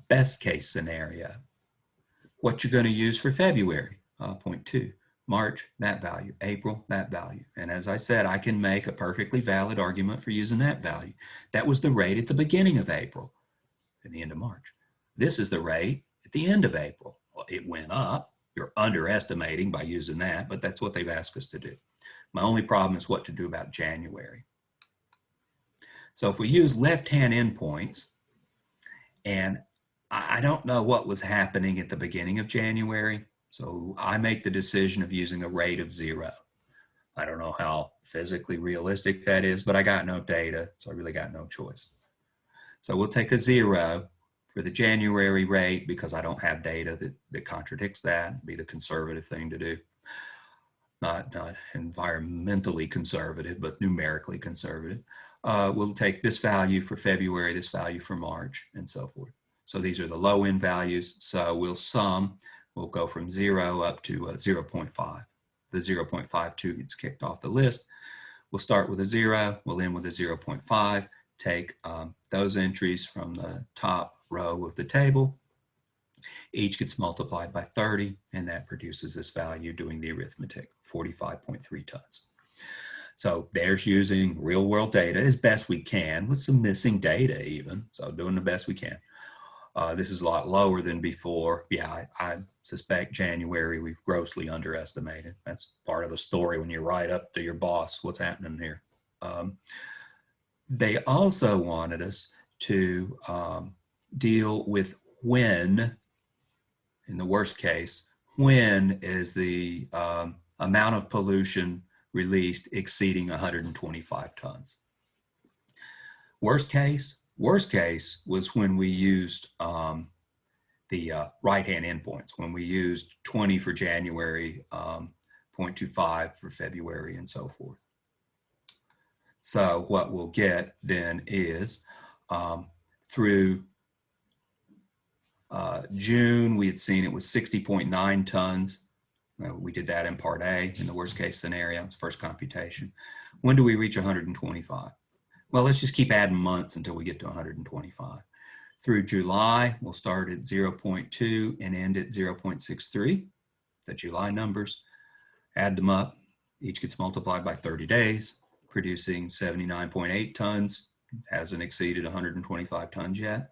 best case scenario? What you're going to use for February, 0.2. March, that value. April, that value. And as I said, I can make a perfectly valid argument for using that value. That was the rate at the beginning of April and the end of March. This is the rate at the end of April. Well, it went up. You're underestimating by using that, but that's what they've asked us to do. My only problem is what to do about January. So if we use left-hand endpoints, and I don't know what was happening at the beginning of January, so I make the decision of using a rate of 0. I don't know how physically realistic that is, but I got no data, so I really got no choice. So we'll take a 0 for the January rate because I don't have data that contradicts that. It'd be the conservative thing to do. Not environmentally conservative, but numerically conservative. We'll take this value for February, this value for March, and so forth. So these are the low end values. So we'll sum, we'll go from 0 up to 0.5. The 0.52 gets kicked off the list. We'll start with a 0, we'll end with a 0.5, take those entries from the top row of the table. Each gets multiplied by 30, and that produces this value doing the arithmetic, 45.3 tons. So there's using real world data as best we can with some missing data even. So doing the best we can. This is a lot lower than before. Yeah, I suspect January we've grossly underestimated. That's part of the story when you write up to your boss, what's happening here. They also wanted us to deal with when, in the worst case, when is the amount of pollution released exceeding 125 tons. Worst case was when we used the right-hand endpoints, when we used 20 for January, 0.25 for February, and so forth. So what we'll get then is through June, we had seen it was 60.9 tons. We did that in part A in the worst case scenario. It's first computation. When do we reach 125? Well, let's just keep adding months until we get to 125. Through July, we'll start at 0.2 and end at 0.63, the July numbers. Add them up. Each gets multiplied by 30 days. producing 79.8 tons, hasn't exceeded 125 tons yet.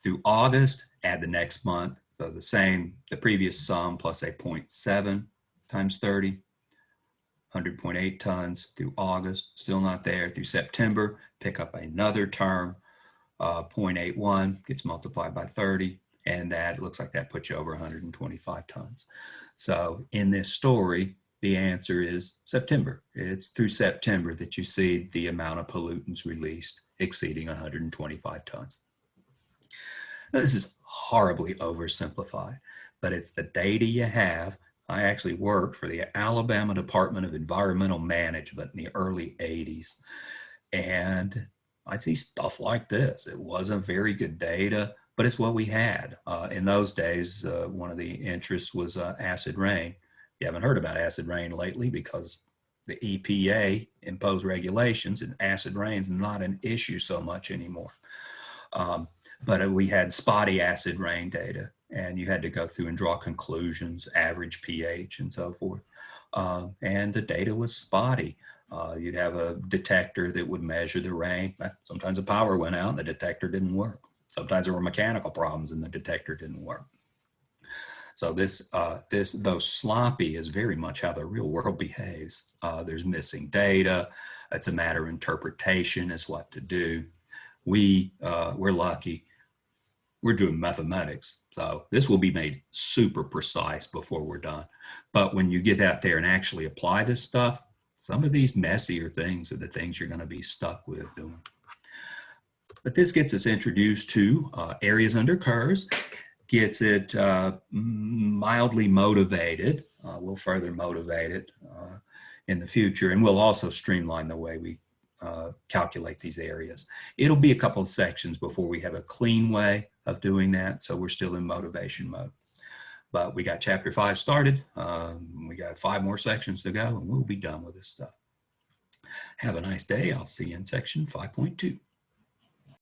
Through August, add the next month, so the previous sum plus a 0.7 times 30, 100.8 tons through August, still not there. Through September, pick up another term, 0.81 gets multiplied by 30, and that looks like that puts you over 125 tons. So in this story, the answer is September. It's through September that you see the amount of pollutants released exceeding 125 tons. Now, this is horribly oversimplified, but it's the data you have. I actually worked for the Alabama Department of Environmental Management in the early 80s, and I'd see stuff like this. It wasn't very good data, but it's what we had. In those days, one of the interests was acid rain. You haven't heard about acid rain lately because the EPA imposed regulations, and acid rain's not an issue so much anymore. But we had spotty acid rain data, and you had to go through and draw conclusions, average pH, and so forth. And the data was spotty. You'd have a detector that would measure the rain. Sometimes the power went out and the detector didn't work. Sometimes there were mechanical problems and the detector didn't work. So though sloppy, is very much how the real world behaves. There's missing data. It's a matter of interpretation as what to do. We're lucky. We're doing mathematics. So this will be made super precise before we're done. But when you get out there and actually apply this stuff, some of these messier things are the things you're going to be stuck with doing. But this gets us introduced to areas under curves, gets it mildly motivated. We'll further motivate it in the future, and we'll also streamline the way we calculate these areas. It'll be a couple of sections before we have a clean way of doing that, so we're still in motivation mode. But we got chapter 5 started. We got 5 more sections to go, and we'll be done with this stuff. Have a nice day. I'll see you in section 5.2.